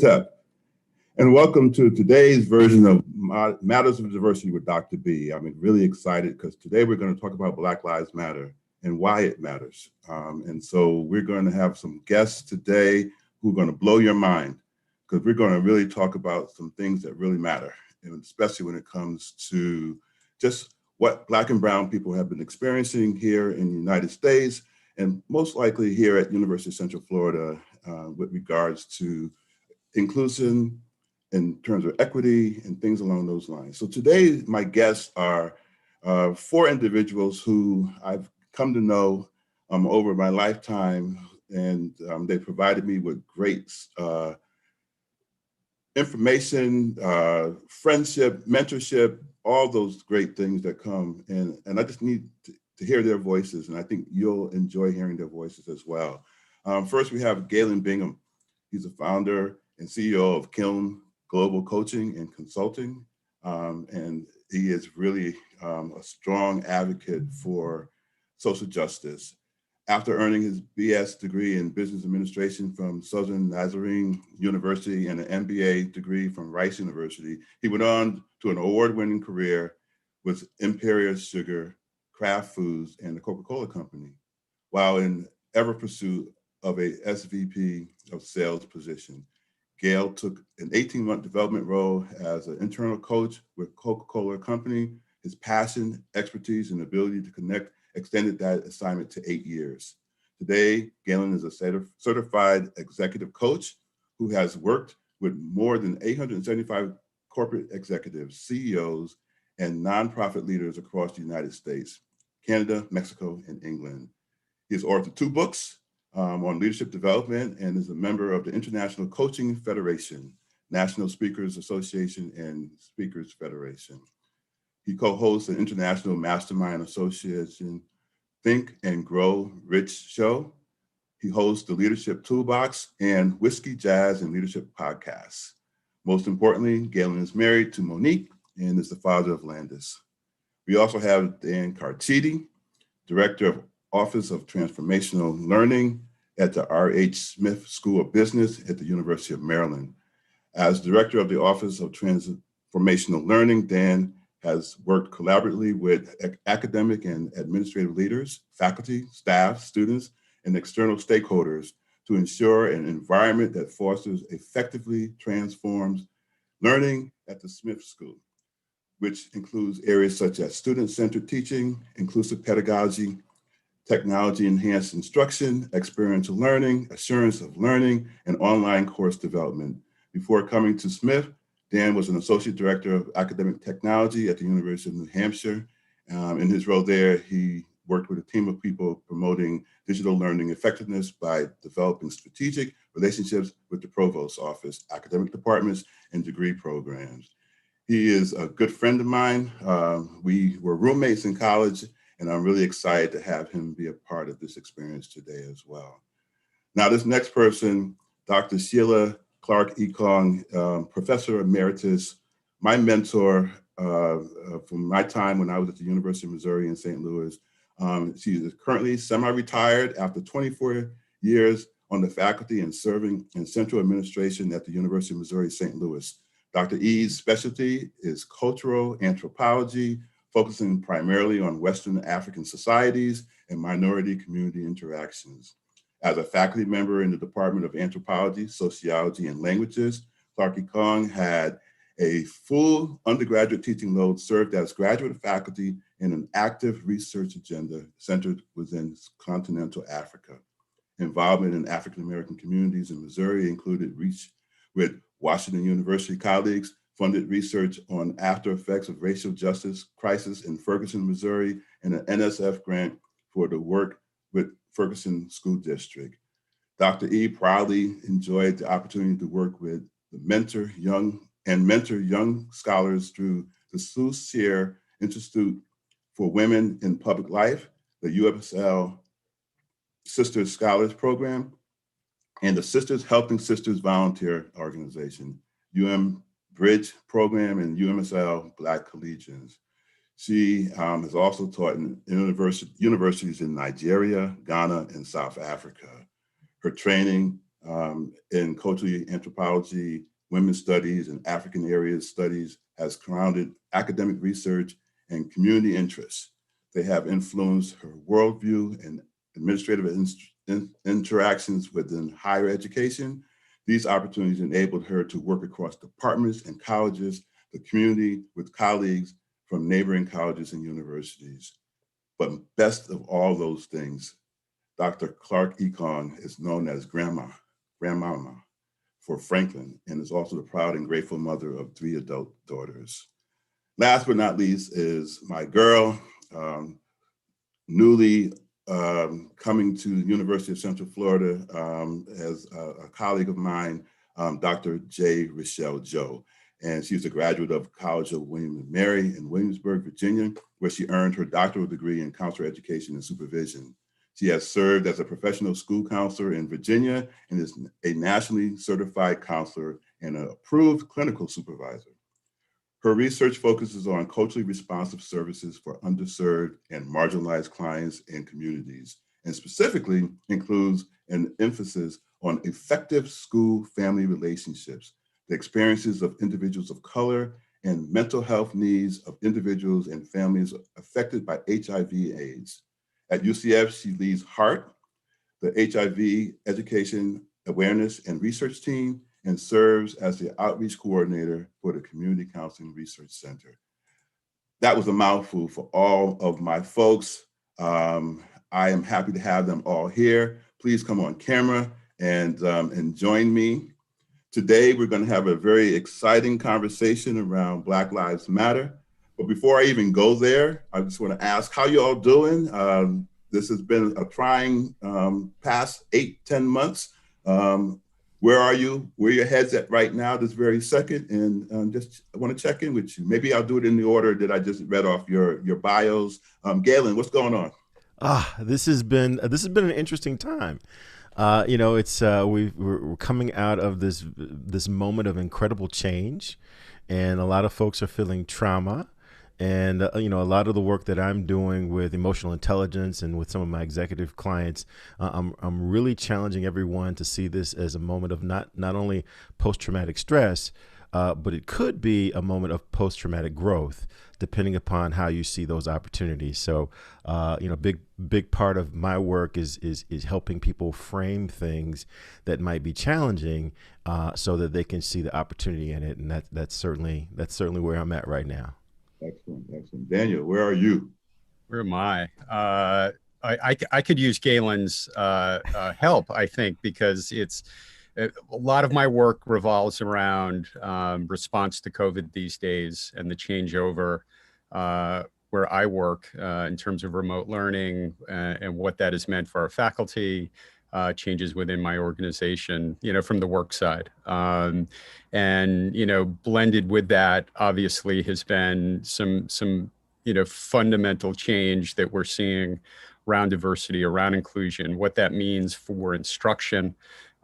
Hotep, and welcome to today's version of Matters of Diversity with Dr. B. I'm really excited because today we're going to talk about Black Lives Matter and why it matters. And so we're going to have some guests today who are going to blow your mind, because we're going to really talk about some things that really matter, and especially when it comes to just what Black and Brown people have been experiencing here in the United States, and most likely here at University of Central Florida with regards to inclusion in terms of equity and things along those lines. So today, my guests are four individuals who I've come to know over my lifetime, and they provided me with great information, friendship, mentorship, all those great things that come. And I just need to hear their voices, and I think you'll enjoy hearing their voices as well. First, we have Galen Bingham. He's the founder and CEO of Kiln Global Coaching and Consulting. And he is really a strong advocate for social justice. After earning his BS degree in business administration from Southern Nazarene University and an MBA degree from Rice University, he went on to an award-winning career with Imperial Sugar, Kraft Foods, and the Coca-Cola Company, while in ever pursuit of a SVP of sales position. Gail took an 18-month development role as an internal coach with Coca-Cola Company. His passion, expertise, and ability to connect extended that assignment to 8 years. Today, Galen is a certified executive coach who has worked with more than 875 corporate executives, CEOs, and nonprofit leaders across the United States, Canada, Mexico, and England. He has authored 2 books on leadership development and is a member of the International Coaching Federation, National Speakers Association, and Speakers Federation. He co-hosts the International Mastermind Association Think and Grow Rich show. He hosts the Leadership Toolbox and Whiskey, Jazz, and Leadership podcasts. Most importantly, Galen is married to Monique and is the father of Landis. We also have Dan Carchidi, Director of Office of Transformational Learning at the R.H. Smith School of Business at the University of Maryland. As Director of the Office of Transformational Learning, Dan has worked collaboratively with academic and administrative leaders, faculty, staff, students, and external stakeholders to ensure an environment that fosters effectively transforms learning at the Smith School, which includes areas such as student-centered teaching, inclusive pedagogy, technology-enhanced instruction, experiential learning, assurance of learning, and online course development. Before coming to Smith, Dan was an associate director of academic technology at the University of New Hampshire. In his role there, he worked with a team of people promoting digital learning effectiveness by developing strategic relationships with the provost's office, academic departments, and degree programs. He is a good friend of mine. We were roommates in college, and I'm really excited to have him be a part of this experience today as well. Now, this next person, Dr. Sheilah Clarke-Ekong, Professor Emeritus, my mentor from my time when I was at the University of Missouri in St. Louis. She is currently semi-retired after 24 years on the faculty and serving in central administration at the University of Missouri, St. Louis. Dr. E's specialty is cultural anthropology, focusing primarily on Western African societies and minority community interactions. As a faculty member in the Department of Anthropology, Sociology, and Languages, Clarke-Ekong had a full undergraduate teaching load, served as graduate faculty in an active research agenda centered within continental Africa. Involvement in African-American communities in Missouri included reach with Washington University colleagues, funded research on after effects of racial justice crisis in Ferguson, Missouri, and an NSF grant for the work with Ferguson School District. Dr. E proudly enjoyed the opportunity to work with the mentor young scholars through the Sue Shear Institute for Women in Public Life, the USL Sisters Scholars Program, and the Sisters Helping Sisters Volunteer Organization, UM Bridge Program, and UMSL Black Collegians. She has also taught in universities in Nigeria, Ghana, and South Africa. Her training in cultural anthropology, women's studies, and African areas studies, has grounded academic research and community interests. They have influenced her worldview and administrative interactions within higher education. These opportunities enabled her to work across departments and colleges, the community, with colleagues from neighboring colleges and universities. But best of all those things, Dr. Clarke-Ekong is known as Grandmama for Franklin, and is also the proud and grateful mother of 3 adult daughters. Last but not least is my girl, newly coming to the University of Central Florida as a colleague of mine, Dr. Richelle Joe. And she's a graduate of College of William & Mary in Williamsburg, Virginia, where she earned her doctoral degree in counselor education and supervision. She has served as a professional school counselor in Virginia and is a nationally certified counselor and an approved clinical supervisor. Her research focuses on culturally responsive services for underserved and marginalized clients and communities, and specifically includes an emphasis on effective school-family relationships, the experiences of individuals of color, and mental health needs of individuals and families affected by HIV/AIDS. At UCF, she leads HEART, the HIV education, awareness, and research team, and serves as the outreach coordinator for the Community Counseling Research Center. That was a mouthful for all of my folks. I am happy to have them all here. Please come on camera and join me. Today, we're going to have a very exciting conversation around Black Lives Matter. But before I even go there, I just want to ask, how you all doing? This has been a trying past 8-10 months. Where are you? Where are your heads at right now, this very second? And just I want to check in with you. Maybe I'll do it in the order that I just read off your bios. Galen, what's going on? This has been an interesting time. We're coming out of this moment of incredible change, and a lot of folks are feeling trauma. And, a lot of the work that I'm doing with emotional intelligence and with some of my executive clients, I'm really challenging everyone to see this as a moment of not only post-traumatic stress, but it could be a moment of post-traumatic growth, depending upon how you see those opportunities. So, big part of my work is helping people frame things that might be challenging, so that they can see the opportunity in it. And that's certainly where I'm at right now. Excellent. Daniel, where are you? Where am I? I could use Galen's help, I think, because it's a lot of my work revolves around response to COVID these days and the changeover where I work in terms of remote learning and what that has meant for our faculty, changes within my organization, from the work side. Blended with that, obviously, has been some fundamental change that we're seeing around diversity, around inclusion, what that means for instruction,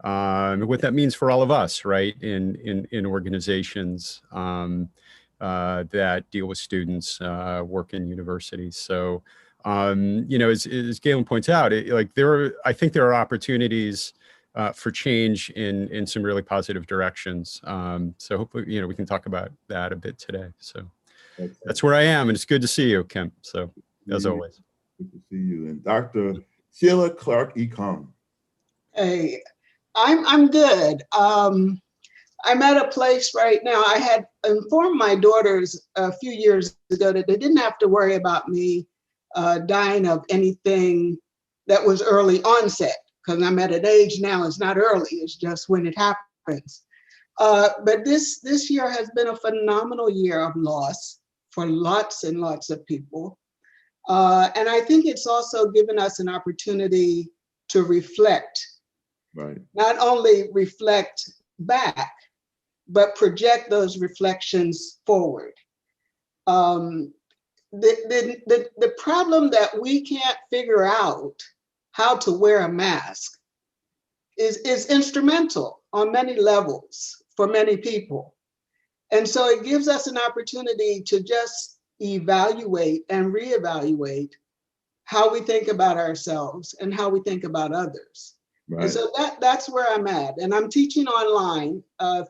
what that means for all of us, right, in organizations that deal with students, work in universities. So, as Galen points out, I think there are opportunities for change in some really positive directions. So hopefully, we can talk about that a bit today. So that's where I am, and it's good to see you, Kim. So as always. Good to see you. And Dr. Sheilah Clarke-Ekong. Hey, I'm good. I'm at a place right now. I had informed my daughters a few years ago that they didn't have to worry about me dying of anything that was early onset, because I'm at an age now, it's not early, it's just when it happens. But this year has been a phenomenal year of loss for lots and lots of people. And I think it's also given us an opportunity to reflect. Right. Not only reflect back, but project those reflections forward. The problem that we can't figure out how to wear a mask is instrumental on many levels for many people. And so it gives us an opportunity to just evaluate and reevaluate how we think about ourselves and how we think about others. And so that's where I'm at. And I'm teaching online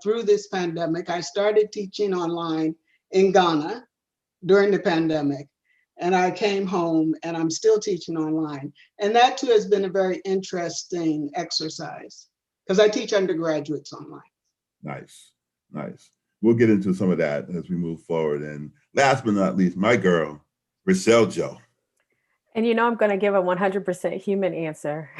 through this pandemic. I started teaching online in Ghana during the pandemic. And I came home and I'm still teaching online. And that too has been a very interesting exercise because I teach undergraduates online. Nice, nice. We'll get into some of that as we move forward. And last but not least, my girl, Richelle Joe. And I'm going to give a 100% human answer.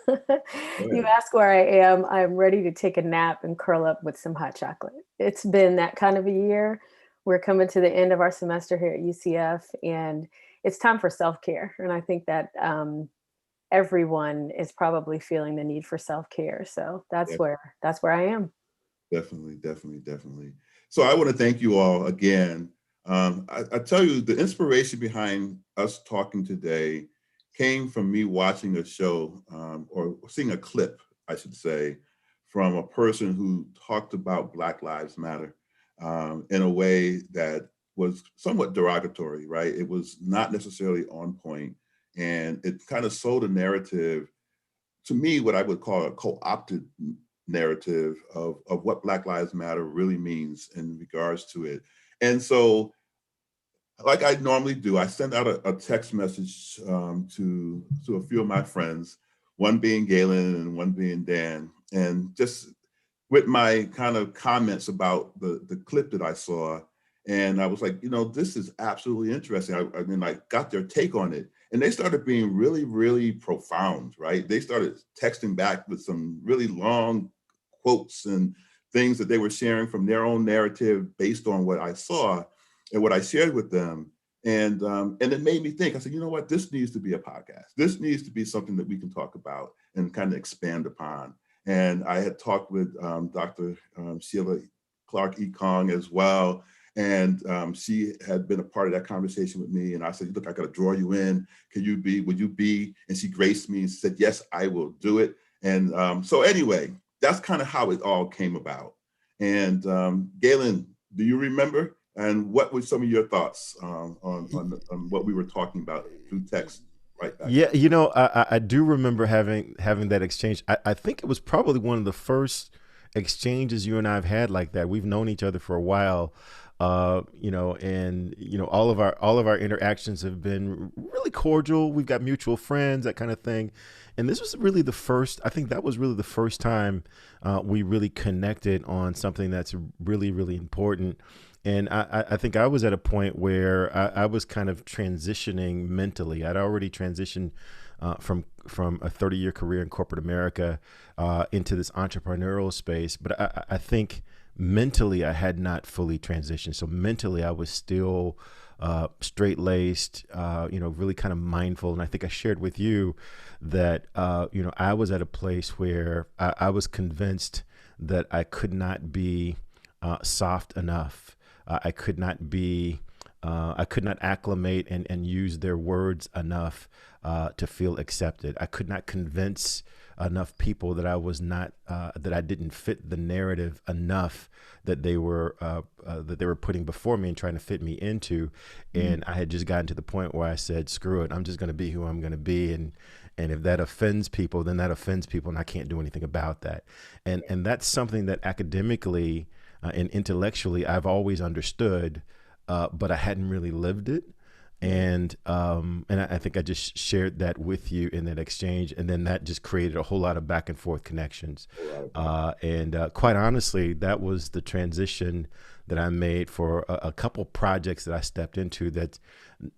You ask where I am, I'm ready to take a nap and curl up with some hot chocolate. It's been that kind of a year. We're coming to the end of our semester here at UCF, and it's time for self-care. And I think that everyone is probably feeling the need for self-care. So that's where I am. Definitely, definitely, definitely. So I want to thank you all again. I tell you, the inspiration behind us talking today came from me watching a show or seeing a clip, I should say, from a person who talked about Black Lives Matter in a way that was somewhat derogatory, right? It was not necessarily on point, and it kind of sold a narrative, to me, what I would call a co-opted narrative of what Black Lives Matter really means in regards to it. And so, like I normally do, I sent out a text message to a few of my friends, one being Galen and one being Dan, and just with my kind of comments about the clip that I saw. And I was like, this is absolutely interesting. I mean, I got their take on it. And they started being really, really profound, right? They started texting back with some really long quotes and things that they were sharing from their own narrative based on what I saw and what I shared with them. And it made me think, I said, you know what, this needs to be a podcast. This needs to be something that we can talk about and kind of expand upon. And I had talked with Dr. Sheilah Clarke-Ekong as well. And she had been a part of that conversation with me. And I said, look, I got to draw you in. Would you be? And she graced me and said, yes, I will do it. And so anyway, that's kind of how it all came about. And Galen, do you remember? And what were some of your thoughts on what we were talking about through text? Right back. Yeah, I do remember having that exchange. I think it was probably one of the first exchanges you and I have had like that. We've known each other for a while, and all of our interactions have been really cordial. We've got mutual friends, that kind of thing. And this was really the first. I think that was really the first time we really connected on something that's really, really important. And I think I was at a point where I was kind of transitioning mentally. I'd already transitioned from a 30-year career in corporate America into this entrepreneurial space. But I think mentally I had not fully transitioned. So mentally I was still straight-laced, really kind of mindful. And I think I shared with you that, I was at a place where I was convinced that I could not be soft enough. I could not acclimate and use their words enough to feel accepted. I could not convince enough people that I was not, that I didn't fit the narrative enough that they were putting before me and trying to fit me into. And I had just gotten to the point where I said, screw it, I'm just going to be who I'm going to be. And if that offends people, then that offends people, and I can't do anything about that. And that's something that academically and intellectually I've always understood, but I hadn't really lived it. And I think I just shared that with you in that exchange, and then that just created a whole lot of back and forth connections. And quite honestly, that was the transition that I made for a couple projects that I stepped into. That's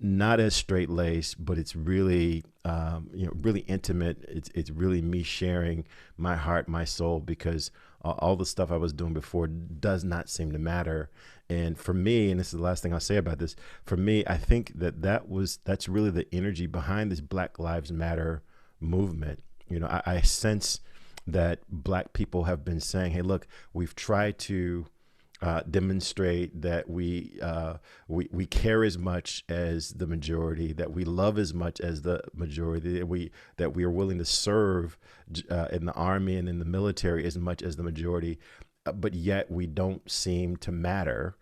not as straight laced, but it's really, really intimate. It's really me sharing my heart, my soul, because all the stuff I was doing before does not seem to matter. And for me, and this is the last thing I'll say about this, for me, I think that's really the energy behind this Black Lives Matter movement. I sense that Black people have been saying, hey, look, we've tried to demonstrate that we care as much as the majority, that we love as much as the majority, that we are willing to serve in the army and in the military as much as the majority, but yet we don't seem to matter.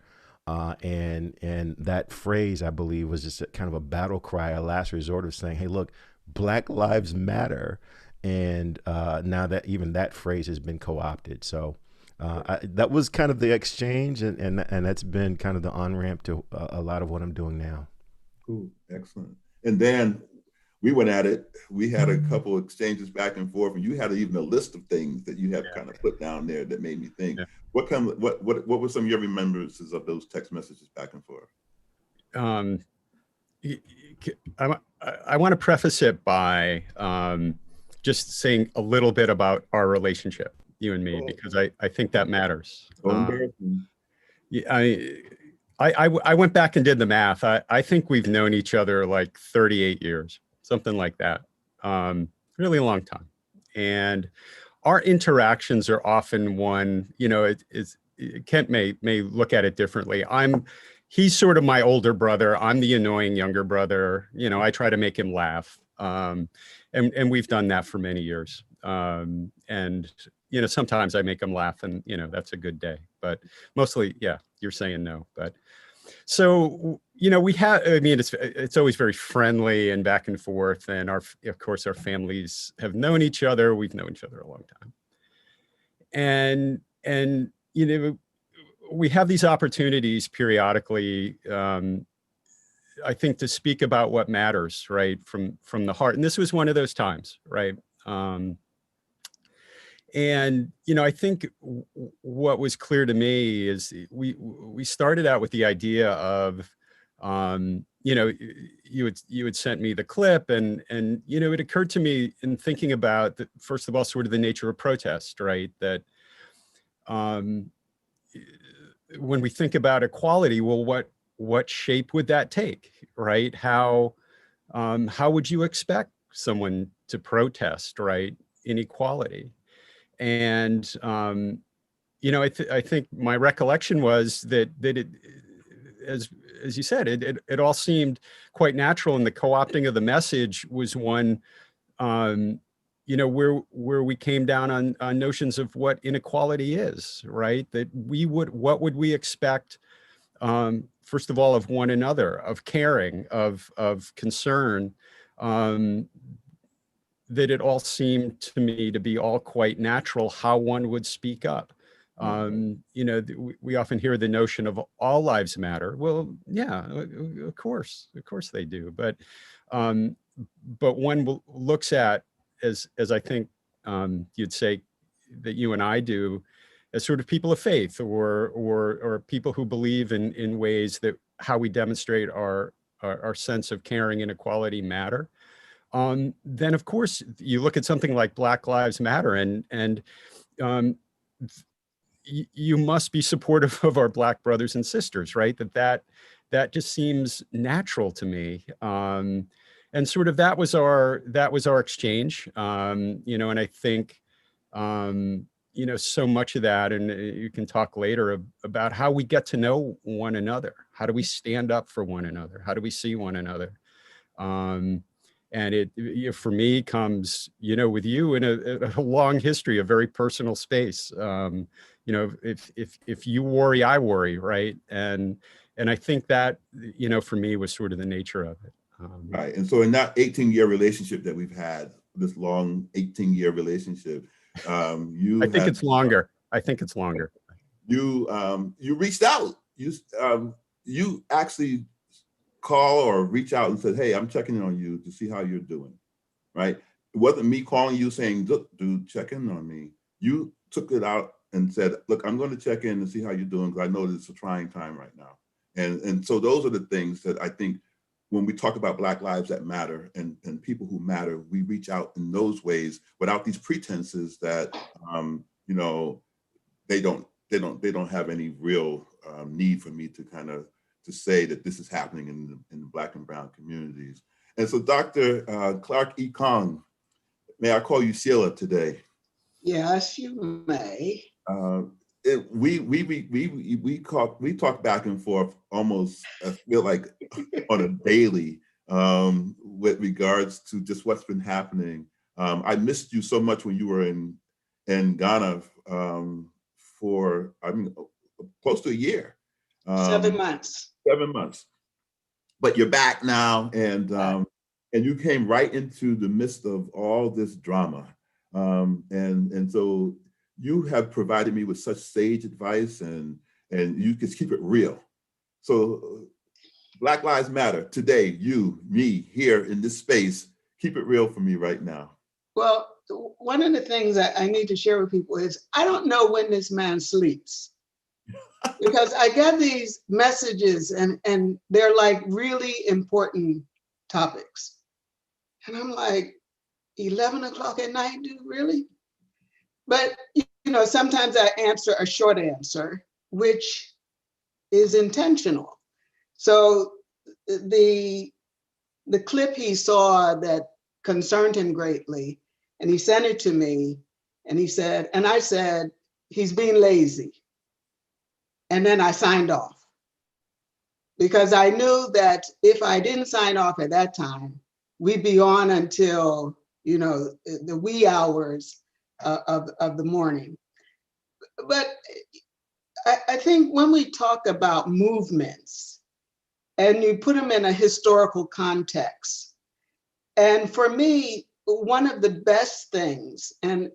And that phrase, I believe, was just kind of a battle cry, a last resort of saying, hey, look, Black lives matter. And now that even that phrase has been co-opted. So that was kind of the exchange, and that's been kind of the on-ramp to a lot of what I'm doing now. Cool, excellent. And then we went at it. We had a couple exchanges back and forth, and you had even a list of things that you have kind of put down there that made me think. Yeah. What were some of your remembrances of those text messages back and forth? I want to preface it by just saying a little bit about our relationship, you and me, because I think that matters. I went back and did the math. I think we've known each other like 38 years, something like that. Really a long time. And our interactions are often one, you know, Kent may look at it differently. He's sort of my older brother. I'm the annoying younger brother. You know, I try to make him laugh. And we've done that for many years. And, you know, sometimes I make him laugh and, you know, that's a good day, but mostly, yeah, you're saying no. But so, you know, I mean, it's always very friendly and back and forth. And of course, our families have known each other. We've known each other a long time. And, you know, we have these opportunities periodically, I think, to speak about what matters, right, from the heart. And this was one of those times, right? And, you know, I think what was clear to me is we started out with the idea of, you know, you had sent me the clip, and you know, it occurred to me in thinking about first of all, sort of the nature of protest, right? That when we think about equality, well, what shape would that take, right? How would you expect someone to protest, right, inequality? And you know, I think my recollection was that it, as you said, it all seemed quite natural, and the co-opting of the message was one, you know, where we came down on notions of what inequality is, right? That what would we expect, first of all, of one another, of caring, of concern, that it all seemed to me to be all quite natural how one would speak up. You know, we often hear the notion of all lives matter. Well, yeah, of course they do. But one looks at, as I think you'd say that you and I do, as sort of people of faith, or people who believe in ways that how we demonstrate our sense of caring and equality matter. Then of course you look at something like Black Lives Matter, and you must be supportive of our Black brothers and sisters, right? That just seems natural to me. And sort of that was our exchange, you know, and I think, you know, so much of that, and you can talk later about how we get to know one another. How do we stand up for one another? How do we see one another? And it, for me, comes, you know, with you in a long history, a very personal space. You know, if you worry, I worry, right? And I think that, you know, for me was sort of the nature of it. Right. And so in that 18-year relationship that we've had, this long 18-year relationship, I think it's longer. You reached out. You actually call or reach out and said, hey, I'm checking in on you to see how you're doing, right? It wasn't me calling you saying, look, dude, check in on me. You took it out and said, look, I'm going to check in and see how you're doing, because I know that it's a trying time right now. And so those are the things that I think when we talk about Black lives that matter and people who matter, we reach out in those ways without these pretenses that, you know, they don't have any real need for me to kind of to say that this is happening in the Black and Brown communities. And so Dr. Clarke-Ekong, may I call you Sheilah today? Yes, you may. We talk back and forth almost, I feel like, on a daily with regards to just what's been happening. I missed you so much when you were in Ghana for, I mean, close to a year. 7 months. 7 months. But you're back now, and And you came right into the midst of all this drama. And so you have provided me with such sage advice, and you just keep it real. So Black Lives Matter today, you, me, here in this space, keep it real for me right now. Well, one of the things that I need to share with people is I don't know when this man sleeps. Because I get these messages and they're like really important topics. And I'm like, 11 o'clock at night, dude, really? But, sometimes I answer a short answer, which is intentional. So the clip he saw that concerned him greatly, and he sent it to me, and I said, he's being lazy. And then I signed off, because I knew that if I didn't sign off at that time, we'd be on until, the wee hours of the morning. But I think when we talk about movements and you put them in a historical context, and for me, one of the best things and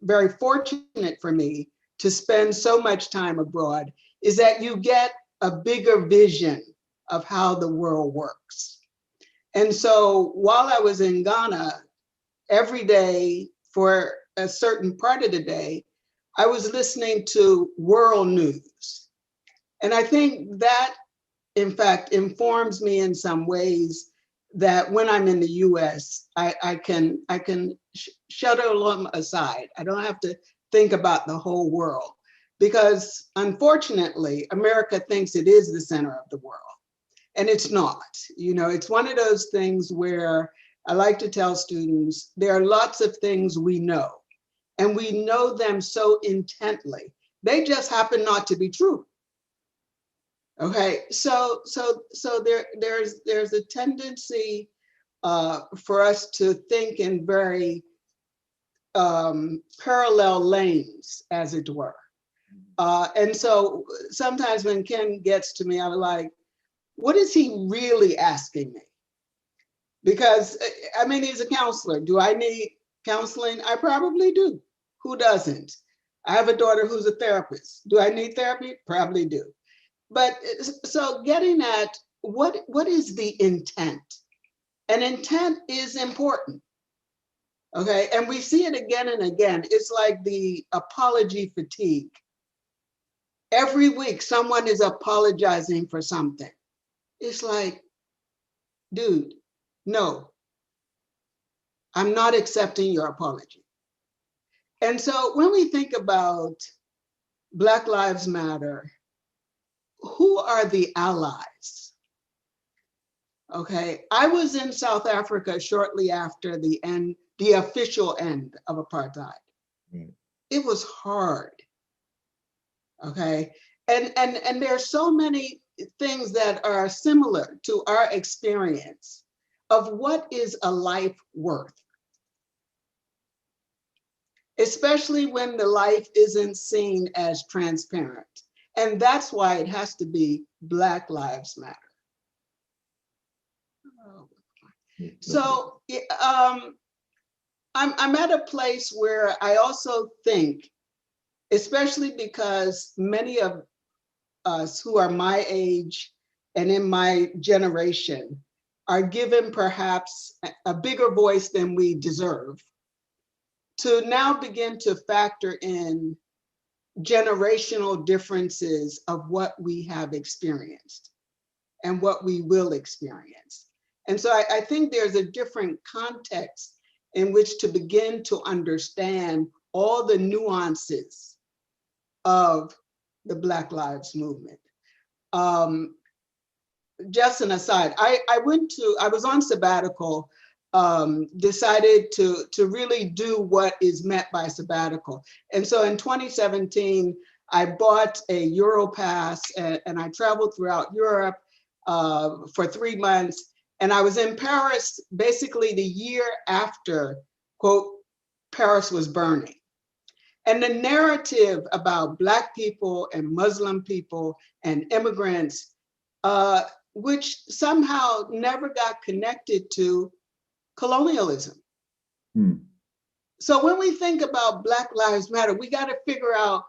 very fortunate for me to spend so much time abroad is that you get a bigger vision of how the world works. And so while I was in Ghana, every day for a certain part of the day, I was listening to world news. And I think that, in fact, informs me in some ways that when I'm in the US, I can shuttle them aside. I don't have to think about the whole world, because unfortunately, America thinks it is the center of the world, and it's not. It's one of those things where I like to tell students, there are lots of things we know, and we know them so intently. They just happen not to be true. Okay, so there's a tendency for us to think in very parallel lanes, as it were. And so sometimes when Ken gets to me, I'm like, what is he really asking me? Because, he's a counselor. Do I need counseling? I probably do. Who doesn't? I have a daughter who's a therapist. Do I need therapy? Probably do. But so getting at what is the intent? And intent is important. Okay, and we see it again and again. It's like the apology fatigue. Every week, someone is apologizing for something. It's like, dude, no, I'm not accepting your apology. And so when we think about Black Lives Matter, who are the allies? Okay, I was in South Africa shortly after the official end of apartheid. Mm. It was hard. Okay, and there are so many things that are similar to our experience of what is a life worth, especially when the life isn't seen as transparent. And that's why it has to be Black Lives Matter. So I'm at a place where I also think, especially because many of us who are my age and in my generation are given perhaps a bigger voice than we deserve, to now begin to factor in generational differences of what we have experienced and what we will experience. And so I think there's a different context in which to begin to understand all the nuances of the Black Lives Movement. Just an aside, I was on sabbatical, decided to really do what is meant by sabbatical. And so in 2017, I bought a Europass and I traveled throughout Europe for 3 months. And I was in Paris basically the year after, quote, Paris was burning. And the narrative about Black people and Muslim people and immigrants which somehow never got connected to colonialism. Hmm. So when we think about Black Lives Matter, we got to figure out,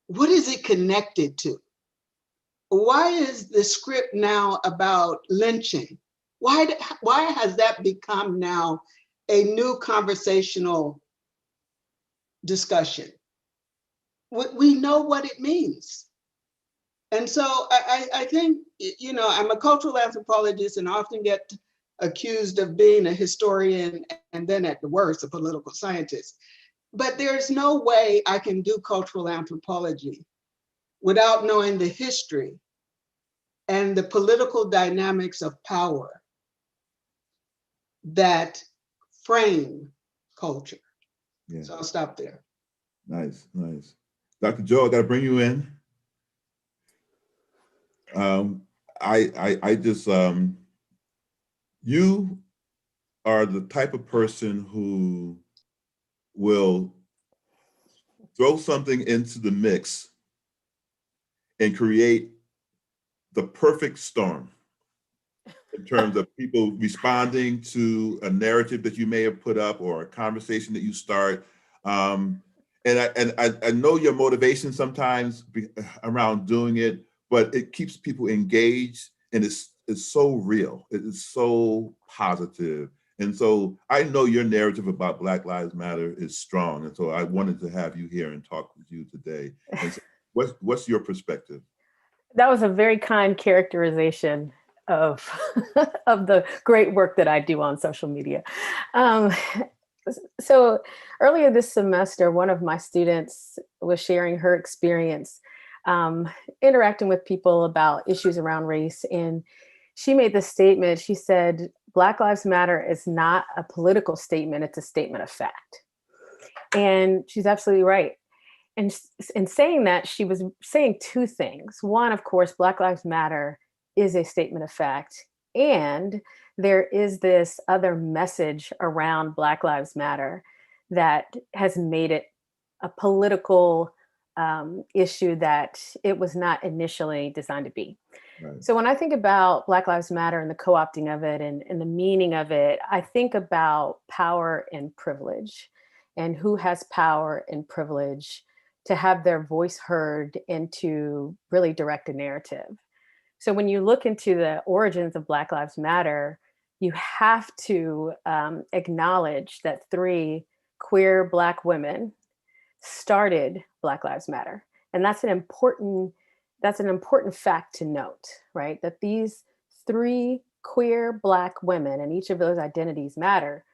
what is it connected to? Why is the script now about lynching? Why has that become now a new conversational discussion? We know what it means. And so I think, you know, I'm a cultural anthropologist and often get accused of being a historian and then at the worst, a political scientist. But there's no way I can do cultural anthropology without knowing the history and the political dynamics of power that frame culture. Yeah. So I'll stop there. Nice, nice. Dr. Joe, I got to bring you in. I just, you are the type of person who will throw something into the mix and create the perfect storm in terms of people responding to a narrative that you may have put up or a conversation that you start. And I know your motivation sometimes around doing it, but it keeps people engaged, and it's so real. It is so positive. And so I know your narrative about Black Lives Matter is strong. And so I wanted to have you here and talk with you today. And so what's your perspective? That was a very kind characterization of of the great work that I do on social media. So earlier this semester, one of my students was sharing her experience interacting with people about issues around race. And she made this statement. She said, Black Lives Matter is not a political statement, it's a statement of fact. And she's absolutely right. And in saying that, she was saying two things. One, of course, Black Lives Matter is a statement of fact. And there is this other message around Black Lives Matter that has made it a political issue that it was not initially designed to be. Right. So when I think about Black Lives Matter and the co-opting of it and the meaning of it, I think about power and privilege and who has power and privilege to have their voice heard and to really direct a narrative. So when you look into the origins of Black Lives Matter, you have to acknowledge that 3 queer Black women started Black Lives Matter. And that's an important fact to note, right? That these 3 queer Black women, and each of those identities matter,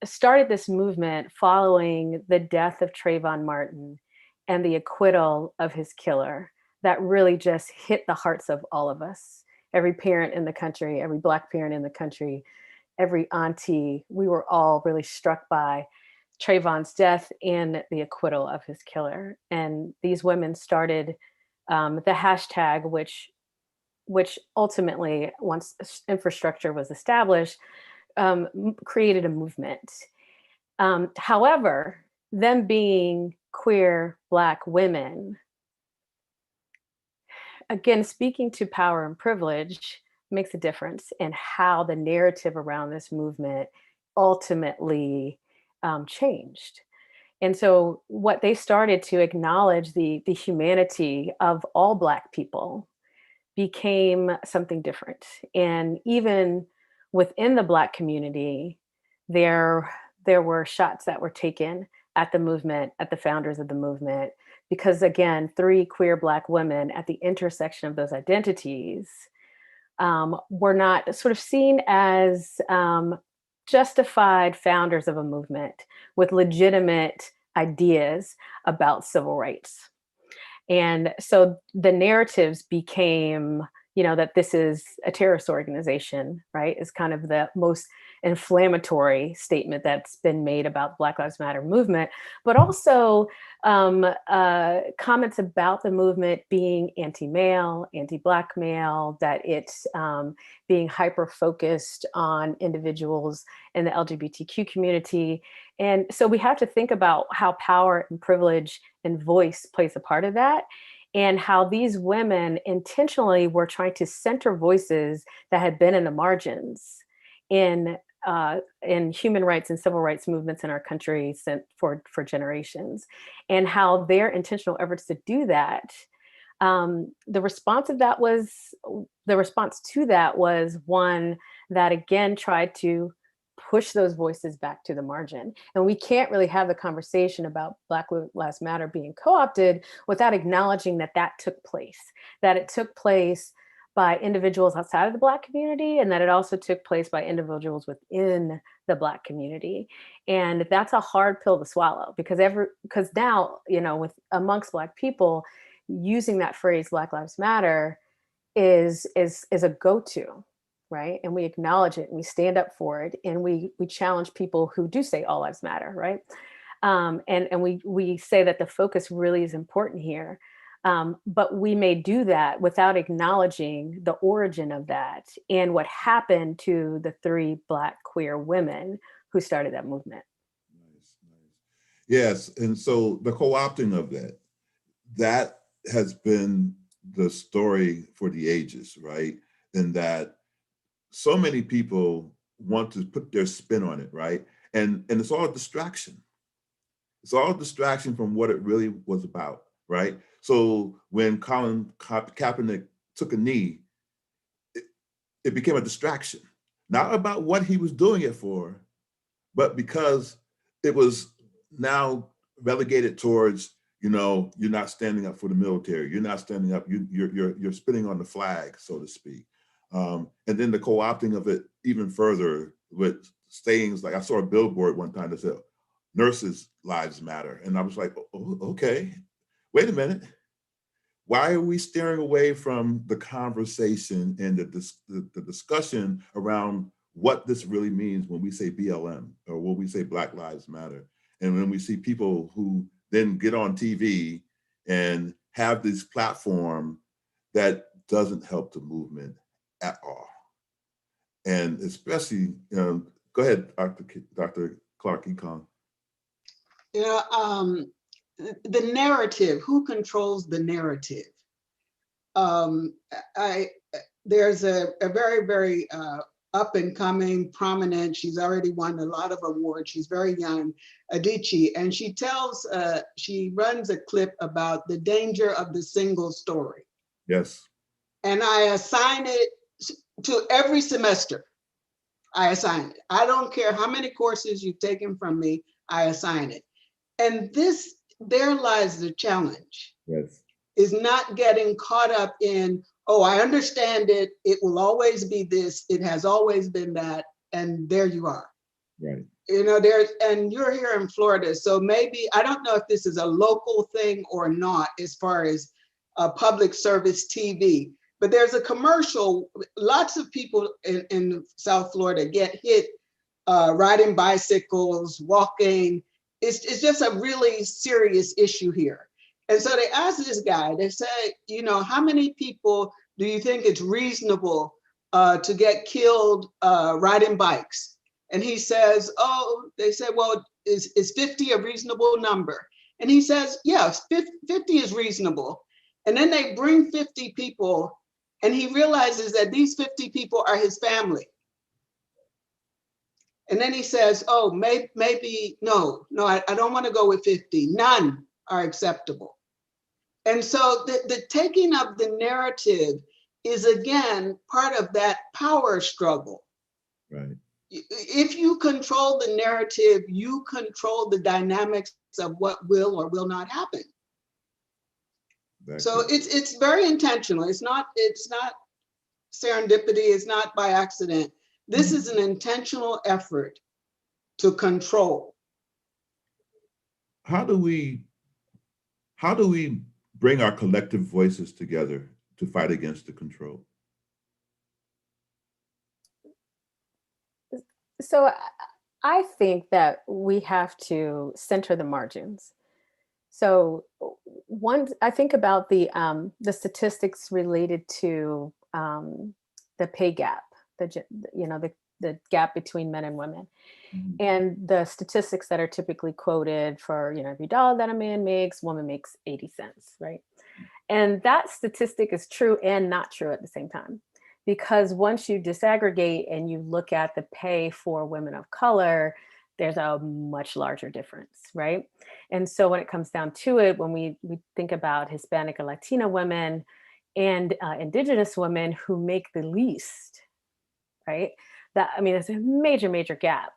started this movement following the death of Trayvon Martin and the acquittal of his killer that really just hit the hearts of all of us. Every parent in the country, every Black parent in the country, every auntie, we were all really struck by Trayvon's death and the acquittal of his killer. And these women started the hashtag, which ultimately, once infrastructure was established, created a movement. However, them being queer Black women, again, speaking to power and privilege makes a difference in how the narrative around this movement ultimately changed. And so what they started to acknowledge the humanity of all Black people became something different. And even within the Black community, there were shots that were taken at the movement, at the founders of the movement, because again, 3 queer Black women at the intersection of those identities were not sort of seen as justified founders of a movement with legitimate ideas about civil rights. And so the narratives became, that this is a terrorist organization, right? Is kind of the most inflammatory statement that's been made about Black Lives Matter movement, but also comments about the movement being anti-male, anti-Black male, that it's being hyper-focused on individuals in the LGBTQ community. And so we have to think about how power and privilege and voice plays a part of that. and how these women intentionally were trying to center voices that had been in the margins in human rights and civil rights movements in our country for generations, and how their intentional efforts to do that, the response to that was one that again tried to push those voices back to the margin. And we can't really have the conversation about Black Lives Matter being co-opted without acknowledging that took place, that it took place by individuals outside of the Black community, and that it also took place by individuals within the Black community. And that's a hard pill to swallow, because now, with amongst Black people, using that phrase Black Lives Matter is a go-to, right? And we acknowledge it and we stand up for it, and we challenge people who do say all lives matter, right? And we say that the focus really is important here. But we may do that without acknowledging the origin of that and what happened to the 3 Black queer women who started that movement. Nice. Yes, and so the co-opting of that has been the story for the ages, right? And that so many people want to put their spin on it, right? And it's all a distraction. It's all a distraction from what it really was about, right? So when Colin Kaepernick took a knee, it became a distraction, not about what he was doing it for, but because it was now relegated towards, you're not standing up for the military, you're not standing up, you're spitting on the flag, so to speak. And then the co-opting of it even further with sayings like, I saw a billboard one time that said, "Nurses' lives matter." And I was like, oh, okay, wait a minute. Why are we steering away from the conversation and the discussion around what this really means when we say BLM or when we say Black Lives Matter? And when we see people who then get on TV and have this platform that doesn't help the movement at all. And especially, go ahead, Dr. Clarke-Ekong. The narrative, who controls the narrative? There's a very, very up and coming, prominent, she's already won a lot of awards, she's very young, Adichie, and she runs a clip about the danger of the single story. Yes. And I assign it to every semester. I assign it. I don't care how many courses you've taken from me, I assign it. And there lies the challenge. Yes. Is not getting caught up in, oh, I understand it, it will always be this, it has always been that, and there you are. Right. And you're here in Florida, so maybe, I don't know if this is a local thing or not as far as public service TV, but there's a commercial, lots of people in South Florida get hit riding bicycles, walking. It's just a really serious issue here. And so they asked this guy, they say, how many people do you think it's reasonable to get killed riding bikes? And he says, they said, well, is 50 a reasonable number? And he says, yes, 50 is reasonable. And then they bring 50 people, and he realizes that these 50 people are his family. And then he says, oh, maybe, no, I don't want to go with 50. None are acceptable. And so the taking of the narrative is, again, part of that power struggle. Right. If you control the narrative, you control the dynamics of what will or will not happen. So it's very intentional. It's not serendipity. It's not by accident. This is an intentional effort to control. How do we bring our collective voices together to fight against the control? So I think that we have to center the margins. So I think about the statistics related to the pay gap, the gap between men and women. Mm-hmm. And the statistics that are typically quoted for, every dollar that a man makes, woman makes 80 cents, right? And that statistic is true and not true at the same time. Because once you disaggregate and you look at the pay for women of color, there's a much larger difference, right? And so when it comes down to it, when we think about Hispanic or Latina women and Indigenous women who make the least, right? That, I mean, it's a major, major gap.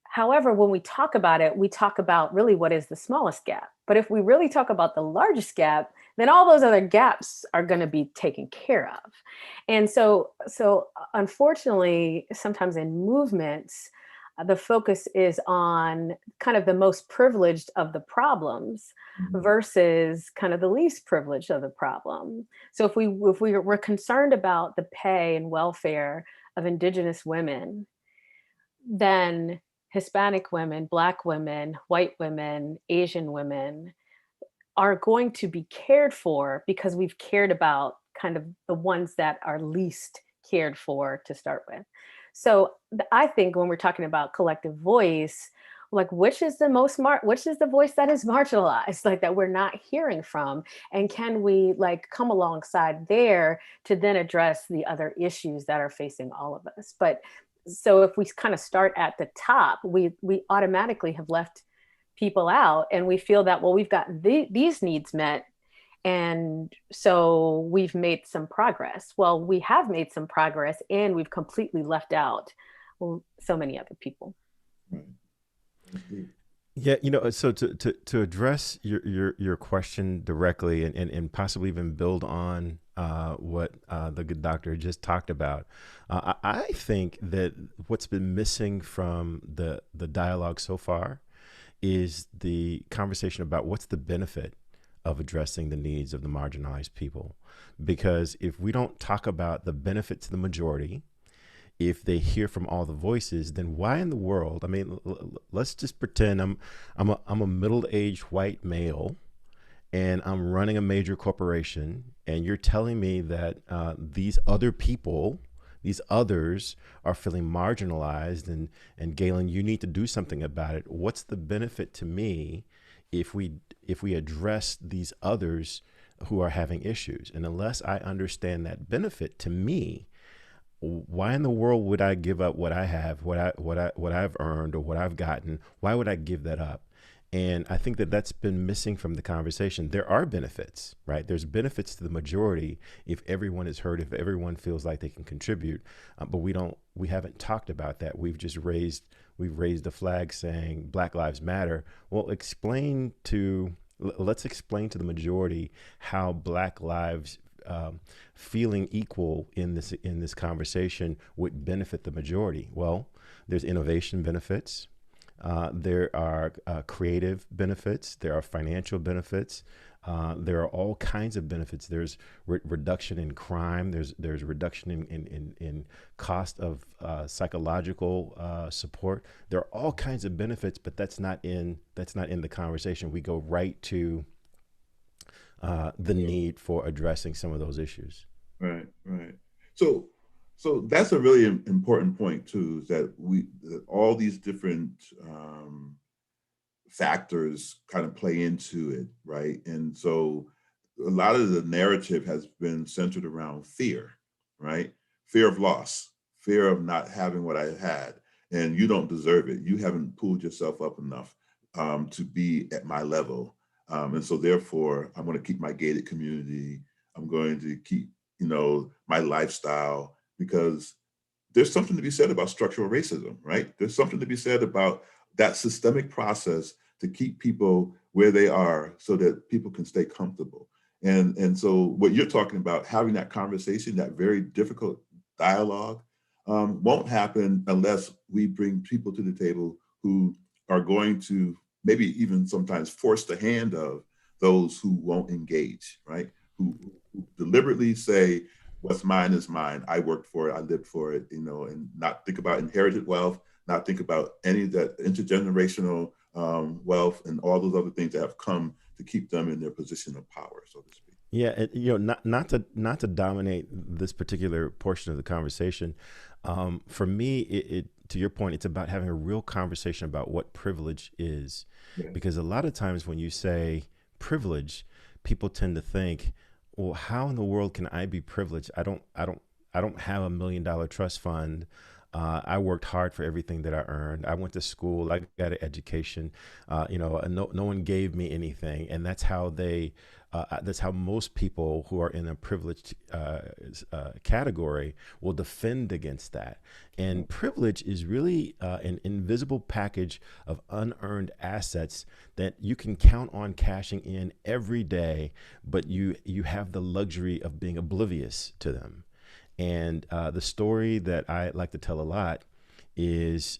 However, when we talk about it, we talk about really what is the smallest gap. But if we really talk about the largest gap, then all those other gaps are going to be taken care of. And so unfortunately, sometimes in movements, the focus is on kind of the most privileged of the problems versus kind of the least privileged of the problem. So if we're concerned about the pay and welfare of Indigenous women, then Hispanic women, Black women, white women, Asian women are going to be cared for because we've cared about kind of the ones that are least cared for to start with. So I think when we're talking about collective voice, like which is the voice that is marginalized, like that we're not hearing from, and can we like come alongside there to then address the other issues that are facing all of us. But so if we kind of start at the top, we automatically have left people out, and we feel that, well, we've got these needs met, and so we've made some progress. Well, we have made some progress, and we've completely left out so many other people. Right. Yeah, so to address your question directly and possibly even build on what the good doctor just talked about, I think that what's been missing from the dialogue so far is the conversation about what's the benefit of addressing the needs of the marginalized people. Because if we don't talk about the benefit to the majority, if they hear from all the voices, then why in the world? I mean, let's just pretend I'm a middle-aged white male, and I'm running a major corporation, and you're telling me that these other people, these others, are feeling marginalized, and Galen, you need to do something about it. What's the benefit to me if we address these others who are having issues? And unless I understand that benefit to me, why in the world would I give up what I have, what I've earned or what I've gotten? Why would I give that up? And I think that that's been missing from the conversation. There are benefits, right? There's benefits to the majority if everyone is heard, if everyone feels like they can contribute. But we haven't talked about that. We've raised the flag saying Black Lives Matter. Well, let's explain to the majority how Black lives feeling equal in this conversation would benefit the majority. Well, there's innovation benefits. There are creative benefits. There are financial benefits. There are all kinds of benefits. There's reduction in crime. There's reduction in cost of psychological support. There are all kinds of benefits, but that's not in the conversation. We go right to the need for addressing some of those issues. Right. So that's a really important point too, is that all these different factors kind of play into it, right? And so a lot of the narrative has been centered around fear, right? Fear of loss, fear of not having what I had, and you don't deserve it. You haven't pulled yourself up enough to be at my level. And so therefore, I'm going to keep my gated community. I'm going to keep, my lifestyle, because there's something to be said about structural racism, right? There's something to be said about that systemic process to keep people where they are so that people can stay comfortable. And so what you're talking about, having that conversation, that very difficult dialogue, won't happen unless we bring people to the table who are going to maybe even sometimes force the hand of those who won't engage, right? Who deliberately say, what's mine is mine. I worked for it, I lived for it, and not think about inherited wealth, not think about any of that intergenerational wealth and all those other things that have come to keep them in their position of power, so to speak. Yeah, not to dominate this particular portion of the conversation. For me, it to your point, it's about having a real conversation about what privilege is, because a lot of times when you say privilege, people tend to think, well, how in the world can I be privileged? I don't have $1 million trust fund. I worked hard for everything that I earned. I went to school. I got an education. No one gave me anything, and that's how that's how most people who are in a privileged category will defend against that. And privilege is really an invisible package of unearned assets that you can count on cashing in every day, but you have the luxury of being oblivious to them. And the story that I like to tell a lot is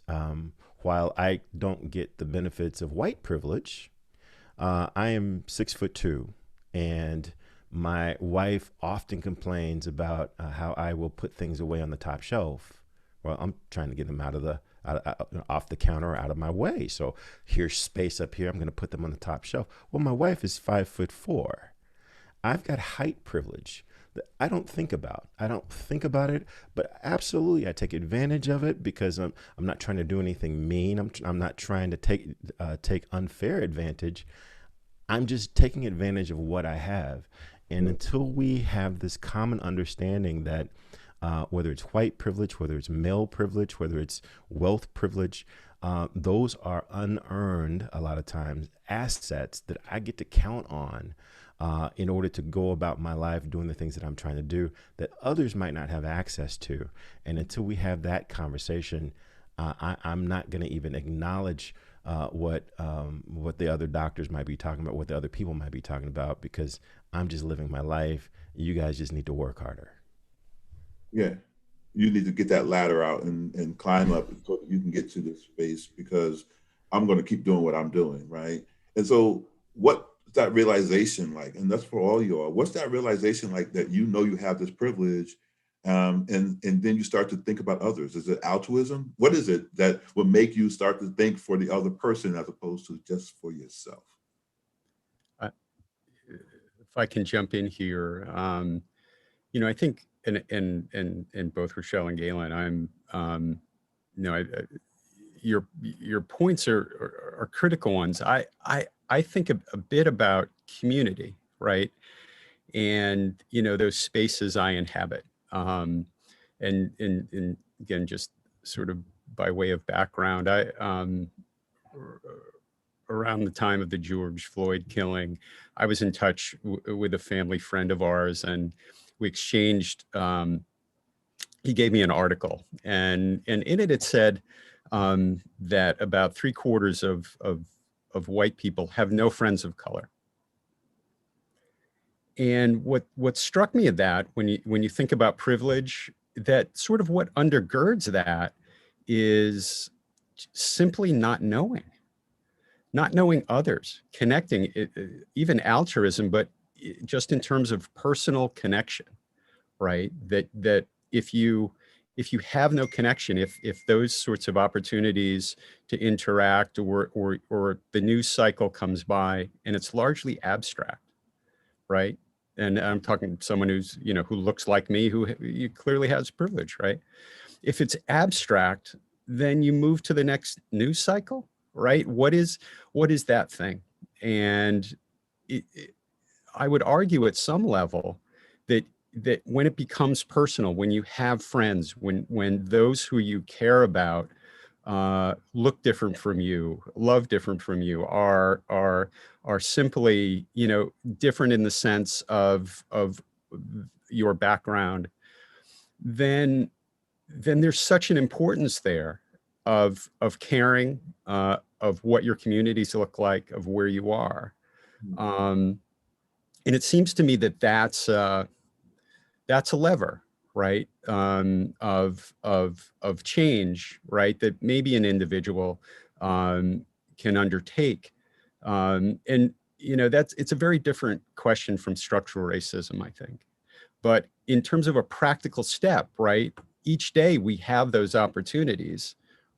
while I don't get the benefits of white privilege, I am 6'2", and my wife often complains about how I will put things away on the top shelf. Well, I'm trying to get them off the counter, out of my way. So here's space up here. I'm going to put them on the top shelf. Well, my wife is 5'4". I've got height privilege that I don't think about. I don't think about it, but absolutely I take advantage of it because I'm not trying to do anything mean. I'm not trying to take unfair advantage. I'm just taking advantage of what I have. And until we have this common understanding that whether it's white privilege, whether it's male privilege, whether it's wealth privilege, those are unearned, a lot of times, assets that I get to count on in order to go about my life doing the things that I'm trying to do that others might not have access to. And until we have that conversation, I'm not going to even acknowledge what the other doctors might be talking about, what the other people might be talking about, because I'm just living my life. You guys just need to work harder. Yeah, you need to get that ladder out and climb up so that you can get to this space, because I'm going to keep doing what I'm doing, right? And so what's that realization like? And that's for all you all. What's that realization like that you know you have this privilege, and then you start to think about others? Is it altruism? What is it that will make you start to think for the other person as opposed to just for yourself? If I can jump in here, I think in both Richelle and Galen, your points are critical ones. I think a bit about community, right? And those spaces I inhabit, and again, just sort of by way of background, around the time of the George Floyd killing, I was in touch with a family friend of ours, and we exchanged. He gave me an article, and in it said that about 3/4 of white people have no friends of color. And what struck me at that, when you think about privilege, that sort of what undergirds that is simply not knowing others, connecting, even altruism, but just in terms of personal connection, right? That if you have no connection, if those sorts of opportunities to interact or the news cycle comes by and it's largely abstract, right? And I'm talking to someone who looks like me, who clearly has privilege, right? If it's abstract, then you move to the next news cycle, right? What is that thing? And I would argue at some level that when it becomes personal, when you have friends, when those who you care about look different from you, love different from you, are simply different in the sense of your background, then there's such an importance there of caring, of what your communities look like, of where you are, and it seems to me that that's a lever, right, of change, right, that maybe an individual can undertake, and it's a very different question from structural racism, I think. But in terms of a practical step, right, each day we have those opportunities,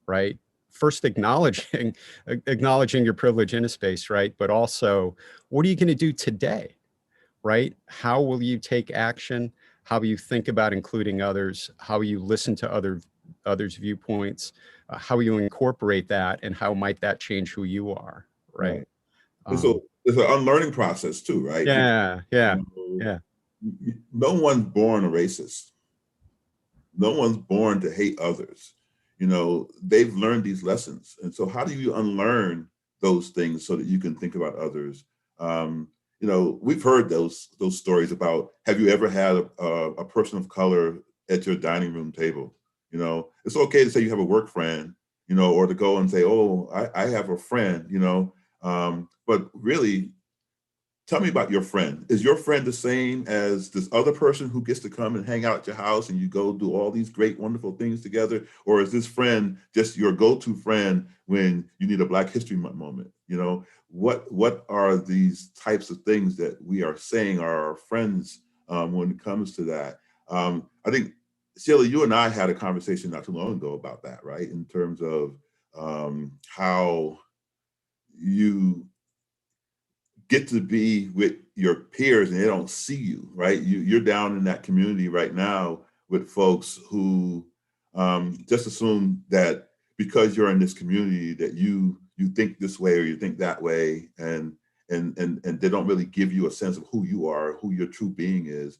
right? First acknowledging your privilege in a space, right? But also, what are you going to do today, right? How will you take action? How will you think about including others? How will you listen to others' viewpoints? How will you incorporate that, and how might that change who you are, right? And so it's an unlearning process too, right? Yeah, yeah, You know, yeah. no one's born a racist. No one's born to hate others. You know, they've learned these lessons. And so how do you unlearn those things so that you can think about others? You know, we've heard those stories about, have you ever had a person of color at your dining room table? You know, it's okay to say you have a work friend, you know, or to go and say, oh, I have a friend, you know, but really, tell me about your friend. Is your friend the same as this other person who gets to come and hang out at your house and you go do all these great, wonderful things together? Or is this friend just your go-to friend when you need a Black History Month moment? You know, what are these types of things that we are saying are our friends when it comes to that? I think, Sheilah, you and I had a conversation not too long ago about that, right? In terms of how you get to be with your peers and they don't see you, right? You're down in that community right now with folks who just assume that because you're in this community that you think this way or you think that way, and they don't really give you a sense of who you are, who your true being is.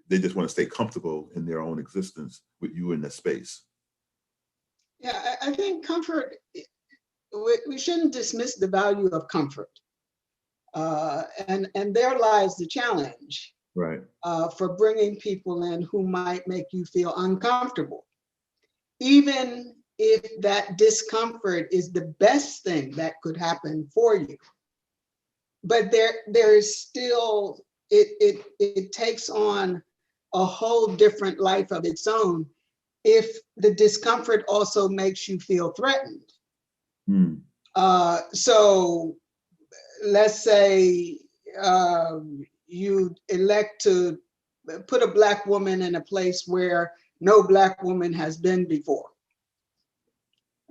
They just want to stay comfortable in their own existence with you in that space. Yeah, I think comfort, we shouldn't dismiss the value of comfort. And there lies the challenge, right? For bringing people in who might make you feel uncomfortable, even if that discomfort is the best thing that could happen for you. But there is still, it takes on a whole different life of its own if the discomfort also makes you feel threatened. So let's say you elect to put a Black woman in a place where no Black woman has been before,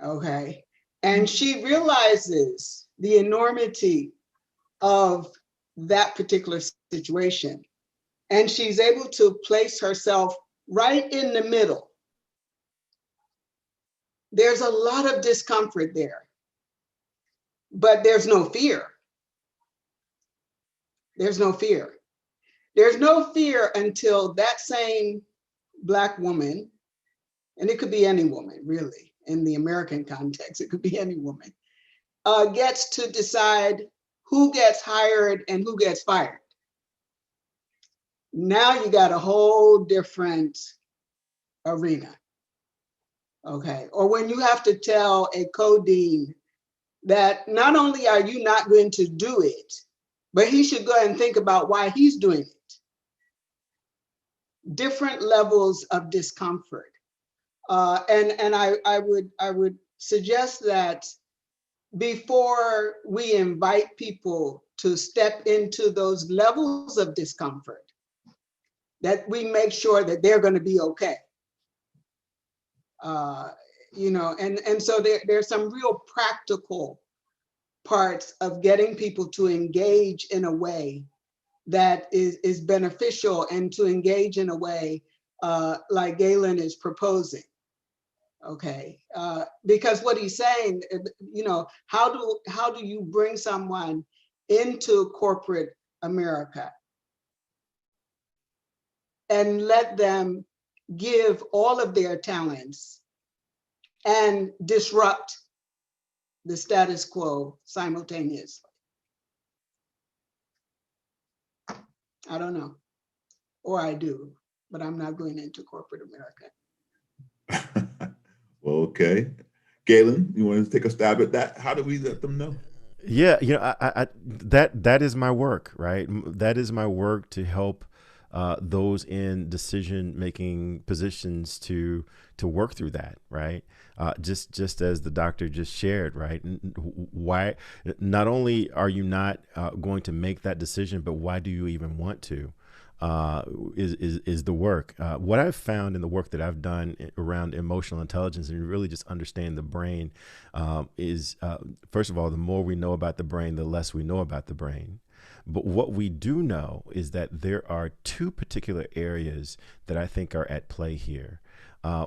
okay? And she realizes the enormity of that particular situation. And she's able to place herself right in the middle. There's a lot of discomfort there, but there's no fear. There's no fear. There's no fear until that same Black woman, and it could be any woman really, in the American context, it could be any woman, gets to decide who gets hired and who gets fired. Now you got a whole different arena, okay? Or when you have to tell a co-dean that not only are you not going to do it, but he should go and think about why he's doing it. Different levels of discomfort. And I would suggest that before we invite people to step into those levels of discomfort, that we make sure that they're going to be okay. You know, and so there's some real practical parts of getting people to engage in a way that is beneficial, and to engage in a way like Galen is proposing. Okay, because what he's saying, you know, how do you bring someone into corporate America and let them give all of their talents and disrupt the status quo simultaneously? I don't know, or I do, but I'm not going into corporate America. Well, okay. Galen, you want to take a stab at that? How do we let them know? Yeah, you know, that is my work, right? That is my work to help those in decision-making positions to work through that, right? Just as the doctor just shared, right? Why? Not only are you not going to make that decision, but why do you even want to? Is the work. What I've found in the work that I've done around emotional intelligence and really just understand the brain is, first of all, the more we know about the brain, the less we know about the brain. But what we do know is that there are two particular areas that I think are at play here.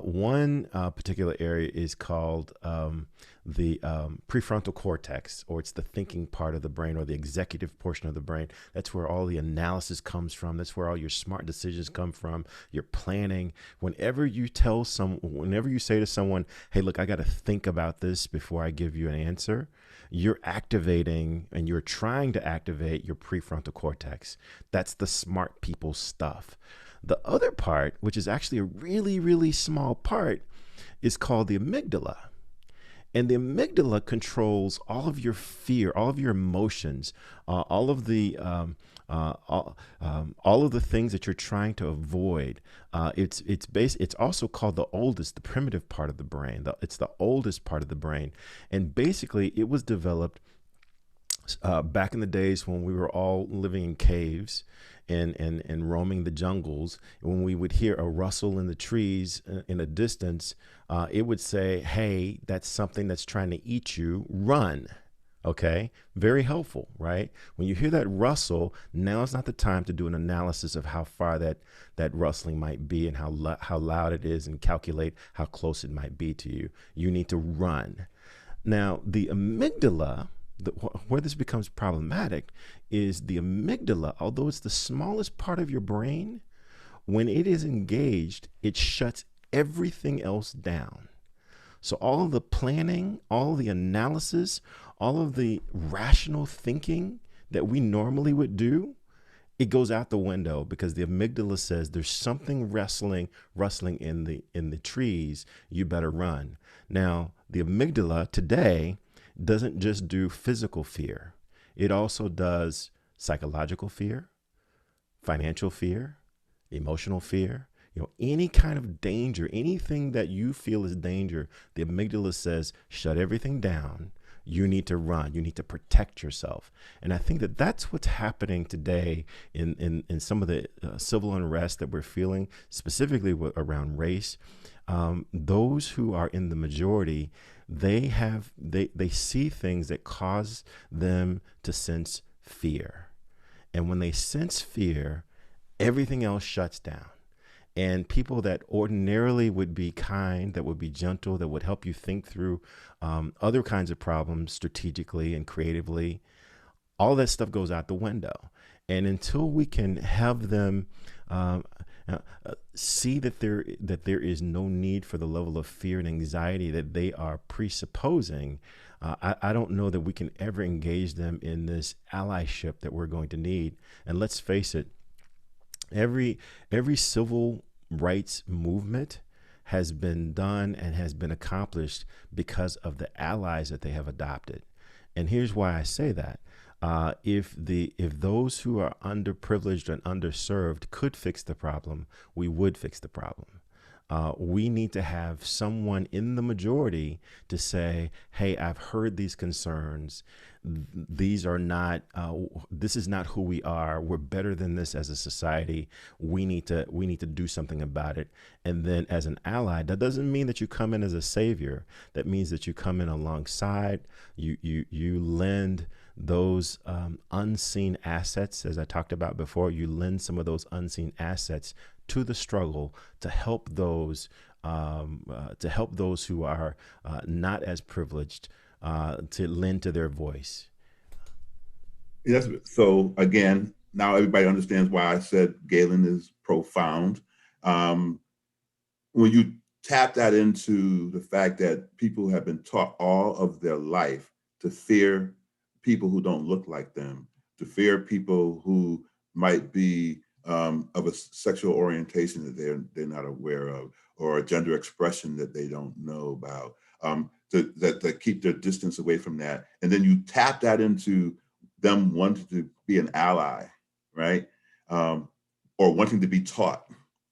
One particular area is called the prefrontal cortex, or it's the thinking part of the brain, or the executive portion of the brain. That's where all the analysis comes from. That's where all your smart decisions come from, your planning. Whenever you say to someone, hey, look, I got to think about this before I give you an answer, you're activating and you're trying to activate your prefrontal cortex. That's the smart people stuff. The other part, which is actually a really, really small part, is called the amygdala. And the amygdala controls all of your fear, all of your emotions, all of the things that you're trying to avoid. It's also called the primitive part of the brain. It's the oldest part of the brain, and basically it was developed back in the days when we were all living in caves and roaming the jungles. When we would hear a rustle in the trees in a distance, it would say, hey, that's something that's trying to eat you, run. Okay, very helpful, right? When you hear that rustle, now is not the time to do an analysis of how far that rustling might be and how loud it is, and calculate how close it might be to you. You need to run. Now, the amygdala, where this becomes problematic is the amygdala, although it's the smallest part of your brain, when it is engaged, it shuts everything else down. So all of the planning, all of the analysis, all of the rational thinking that we normally would do, it goes out the window, because the amygdala says there's something rustling in the trees. You better run. Now, the amygdala today doesn't just do physical fear. It also does psychological fear, financial fear, emotional fear. Any kind of danger, anything that you feel is danger, the amygdala says, shut everything down. You need to run. You need to protect yourself. And I think that that's what's happening today in some of the civil unrest that we're feeling, specifically around race. Those who are in the majority, they see things that cause them to sense fear. And when they sense fear, everything else shuts down. And people that ordinarily would be kind, that would be gentle, that would help you think through other kinds of problems strategically and creatively, all that stuff goes out the window. And until we can have them see that there is no need for the level of fear and anxiety that they are presupposing, I don't know that we can ever engage them in this allyship that we're going to need. And let's face it, every civil rights movement has been done and has been accomplished because of the allies that they have adopted. And here's why I say that. If those who are underprivileged and underserved could fix the problem, we would fix the problem. We need to have someone in the majority to say, hey, I've heard these concerns. These are not, this is not who we are. We're better than this as a society. We need to do something about it. And then as an ally, that doesn't mean that you come in as a savior. That means that you come in alongside, you lend those unseen assets, as I talked about before. You lend some of those unseen assets to the struggle to help those who are not as privileged, to lend to their voice. Yes. So again, now everybody understands why I said Galen is profound. When you tap that into the fact that people have been taught all of their life to fear people who don't look like them, to fear people who might be of a sexual orientation that they're not aware of, or a gender expression that they don't know about, that keep their distance away from that. And then you tap that into them wanting to be an ally, right? Or wanting to be taught,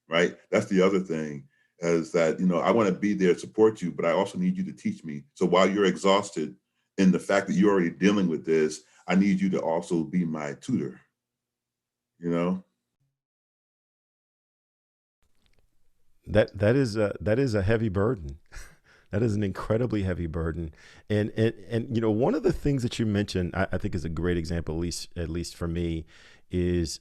right? That's the other thing, is that, I want to be there to support you, but I also need you to teach me. So while you're exhausted in the fact that you're already dealing with this, I need you to also be my tutor, That is a heavy burden. That is an incredibly heavy burden. And one of the things that you mentioned, I think is a great example, at least for me, is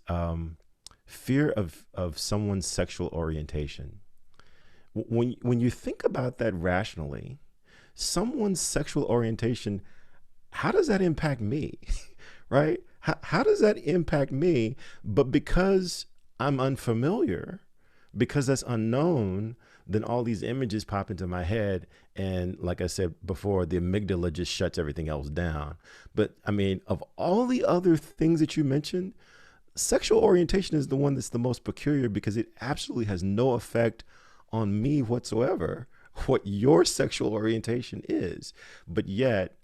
fear of someone's sexual orientation. when you think about that rationally, someone's sexual orientation, how does that impact me? Right? How does that impact me? But because I'm unfamiliar, because that's unknown, then all these images pop into my head. And like I said before, the amygdala just shuts everything else down. But I mean, of all the other things that you mentioned, sexual orientation is the one that's the most peculiar because it absolutely has no effect on me whatsoever, what your sexual orientation is. But yet,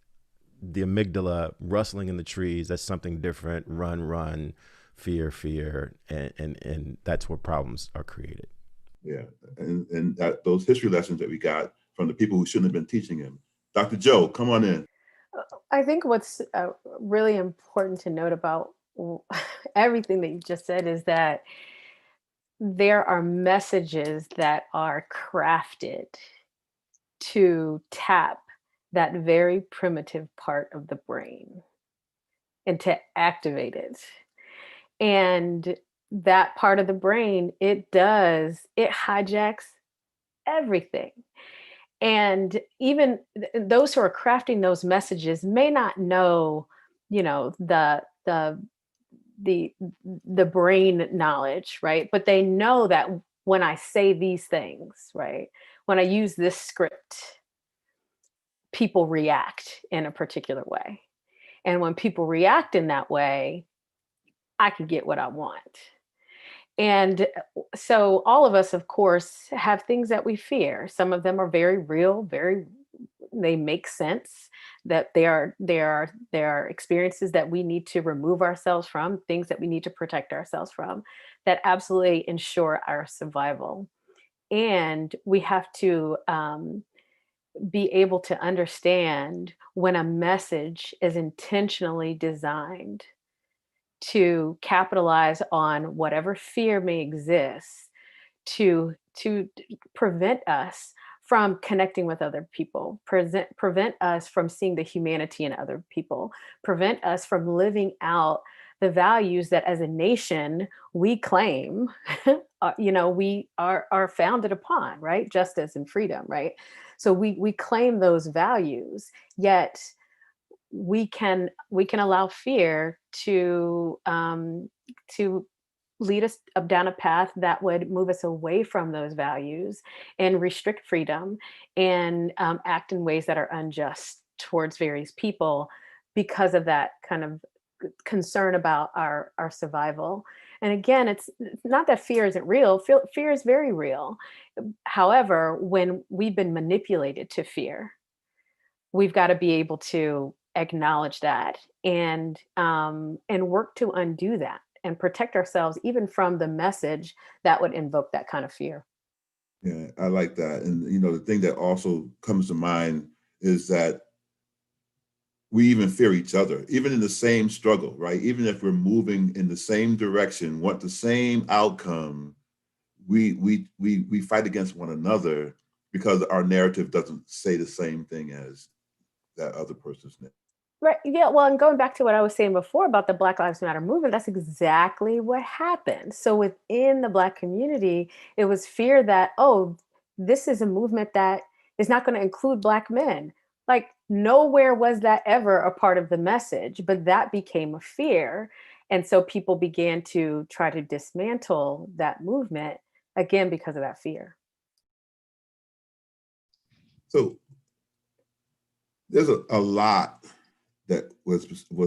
the amygdala rustling in the trees, that's something different. Run, fear, and that's where problems are created. Yeah, and those history lessons that we got from the people who shouldn't have been teaching him. Dr. Joe, come on in. I think what's really important to note about everything that you just said is that there are messages that are crafted to tap that very primitive part of the brain and to activate it. And that part of the brain, it hijacks everything. And even those who are crafting those messages may not know, the the brain knowledge, right? But they know that when I say these things, right? When I use this script, people react in a particular way. And when people react in that way, I can get what I want. And so all of us, of course, have things that we fear. Some of them are very real, they make sense, that they are experiences that we need to remove ourselves from, things that we need to protect ourselves from, that absolutely ensure our survival. And we have to be able to understand when a message is intentionally designed to capitalize on whatever fear may exist to prevent us from connecting with other people, prevent us from seeing the humanity in other people, prevent us from living out the values that as a nation we claim we are founded upon, right? Justice and freedom, right? So we claim those values, yet we can allow fear to lead us up down a path that would move us away from those values and restrict freedom and act in ways that are unjust towards various people because of that kind of concern about our survival. And again, it's not that fear isn't real. Fear is very real. However, when we've been manipulated to fear, we've got to be able to acknowledge that and work to undo that and protect ourselves even from the message that would invoke that kind of fear. Yeah, I like that. And the thing that also comes to mind is that we even fear each other, even in the same struggle, right? Even if we're moving in the same direction, want the same outcome, we fight against one another because our narrative doesn't say the same thing as that other person's narrative. Right. Yeah. Well, and going back to what I was saying before about the Black Lives Matter movement, that's exactly what happened. So within the Black community, it was fear that, oh, this is a movement that is not going to include Black men. Like nowhere was that ever a part of the message, but that became a fear. And so people began to try to dismantle that movement again because of that fear. So there's a lot that was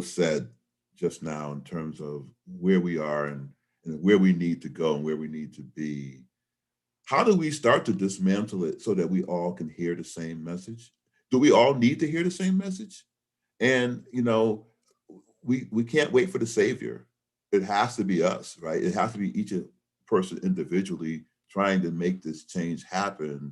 said just now in terms of where we are and where we need to go and where we need to be. How do we start to dismantle it so that we all can hear the same message? Do we all need to hear the same message? And we can't wait for the savior. It has to be us, right? It has to be each person individually trying to make this change happen.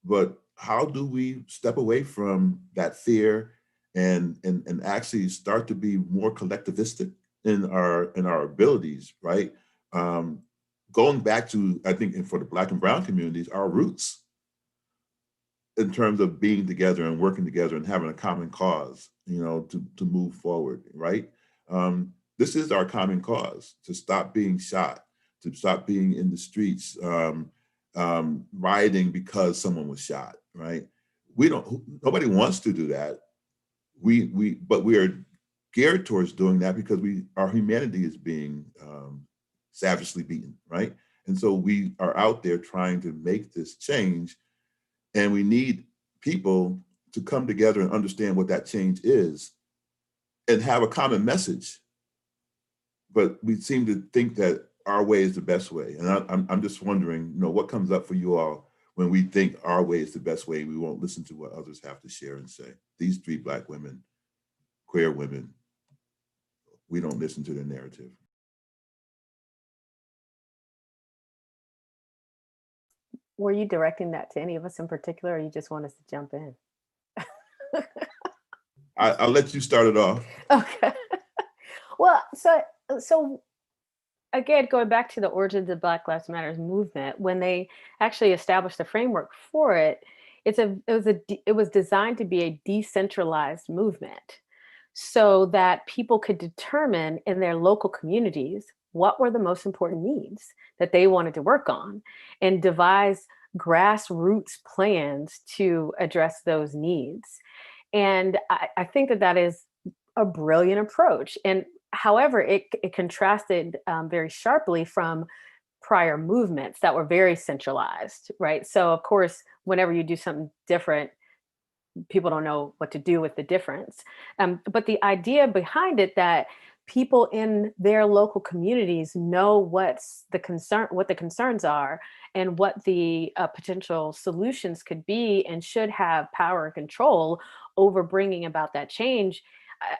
But how do we step away from that fear and actually start to be more collectivistic in our abilities, right? Going back to, I think, for the Black and Brown communities, our roots in terms of being together and working together and having a common cause, to move forward, right? This is our common cause, to stop being shot, to stop being in the streets, rioting because someone was shot, right? Nobody wants to do that. But we are geared towards doing that because our humanity is being savagely beaten, right? And so we are out there trying to make this change, and we need people to come together and understand what that change is and have a common message. But we seem to think that our way is the best way. And I'm just wondering, what comes up for you all when we think our way is the best way? We won't listen to what others have to share and say. These 3 Black women, queer women, we don't listen to their narrative. Were you directing that to any of us in particular, or you just want us to jump in? I'll let you start it off. Okay. Well, so again, going back to the origins of Black Lives Matter movement, when they actually established the framework for it, it was designed to be a decentralized movement, so that people could determine in their local communities what were the most important needs that they wanted to work on, and devise grassroots plans to address those needs. And I think that is a brilliant approach. And however, it contrasted very sharply from prior movements that were very centralized, right? So of course, whenever you do something different, people don't know what to do with the difference. But the idea behind it, that people in their local communities know what the concerns are, and what the potential solutions could be, and should have power and control over bringing about that change,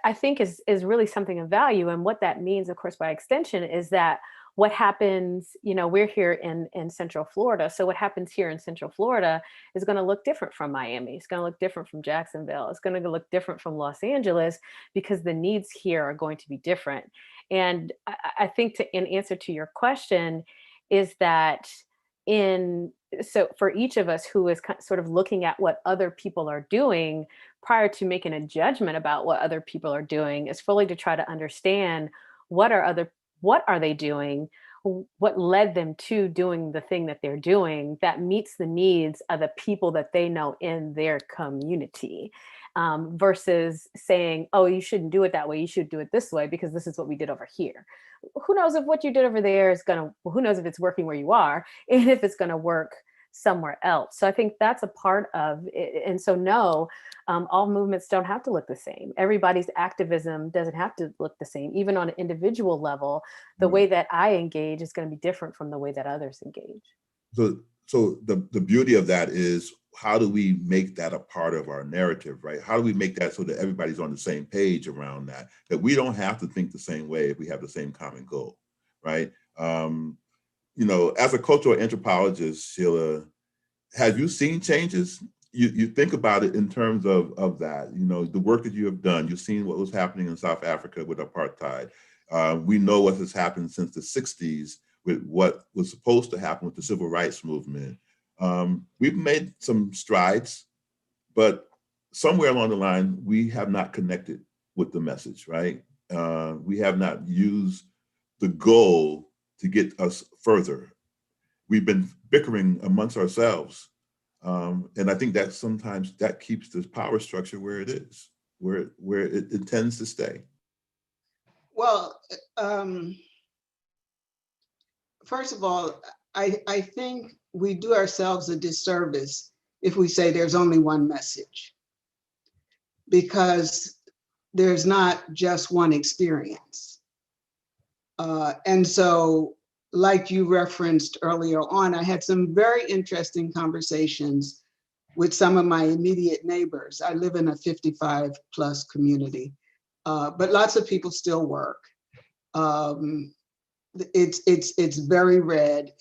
I think is really something of value. And what that means, of course, by extension, is that what happens, we're here in Central Florida. So what happens here in Central Florida is going to look different from Miami. It's going to look different from Jacksonville. It's going to look different from Los Angeles, because the needs here are going to be different. And I think in answer to your question is that so for each of us who is sort of looking at what other people are doing prior to making a judgment about what other people are doing, is fully to try to understand what are they doing, what led them to doing the thing that they're doing that meets the needs of the people that they know in their community, versus saying, oh, you shouldn't do it that way, you should do it this way because this is what we did over here. Who knows if what you did over there who knows if it's working where you are, and if it's going to work somewhere else. So I think that's a part of it. And so no, all movements don't have to look the same. Everybody's activism doesn't have to look the same. Even on an individual level, the way that I engage is going to be different from the way that others engage. So the beauty of that is, how do we make that a part of our narrative, right? How do we make that so that everybody's on the same page around that we don't have to think the same way if we have the same common goal, right? As a cultural anthropologist, Sheilah, have you seen changes? You think about it in terms of that, the work that you have done. You've seen what was happening in South Africa with apartheid. We know what has happened since the 60s with what was supposed to happen with the civil rights movement. We've made some strides, but somewhere along the line, we have not connected with the message, right? We have not used the goal to get us further. We've been bickering amongst ourselves. And I think that sometimes that keeps this power structure where it is, where it tends to stay. Well, first of all, I think we do ourselves a disservice if we say there's only one message, because there's not just one experience. And so, like you referenced earlier on, I had some very interesting conversations with some of my immediate neighbors. I live in a 55 plus community, but lots of people still work. It's very red.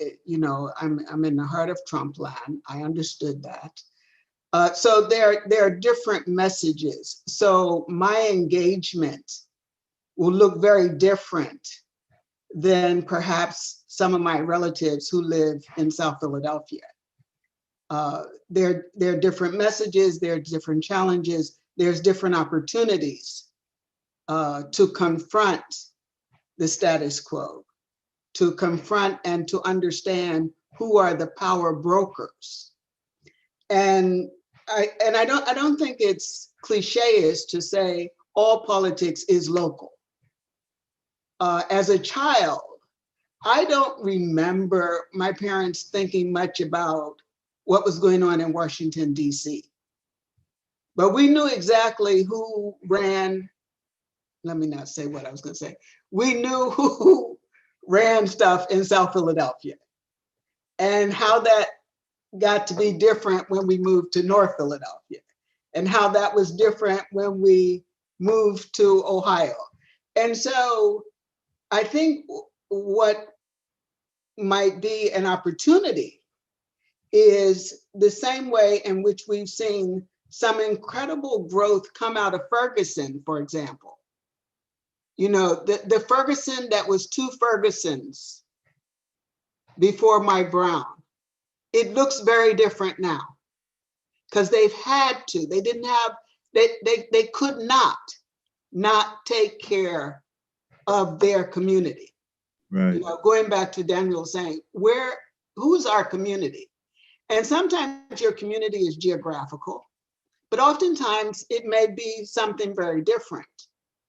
I'm in the heart of Trump land. I understood that. So there are different messages. So my engagement will look very different than perhaps some of my relatives who live in South Philadelphia. There are different messages, there are different challenges, there's different opportunities to confront the status quo, to confront and to understand who are the power brokers. And I don't think it's cliche-ish to say all politics is local. As a child, I don't remember my parents thinking much about what was going on in Washington, D.C. But we knew exactly who ran, let me not say what I was going to say. We knew who ran stuff in South Philadelphia and how that got to be different when we moved to North Philadelphia and how that was different when we moved to Ohio. And so I think what might be an opportunity is the same way in which we've seen some incredible growth come out of Ferguson, for example. You know, the Ferguson that was two Fergusons before Mike Brown, it looks very different now because they've had to. They didn't have, they could not take care of their community. Right. You know, going back to Daniel saying, who's our community? And sometimes your community is geographical, but oftentimes it may be something very different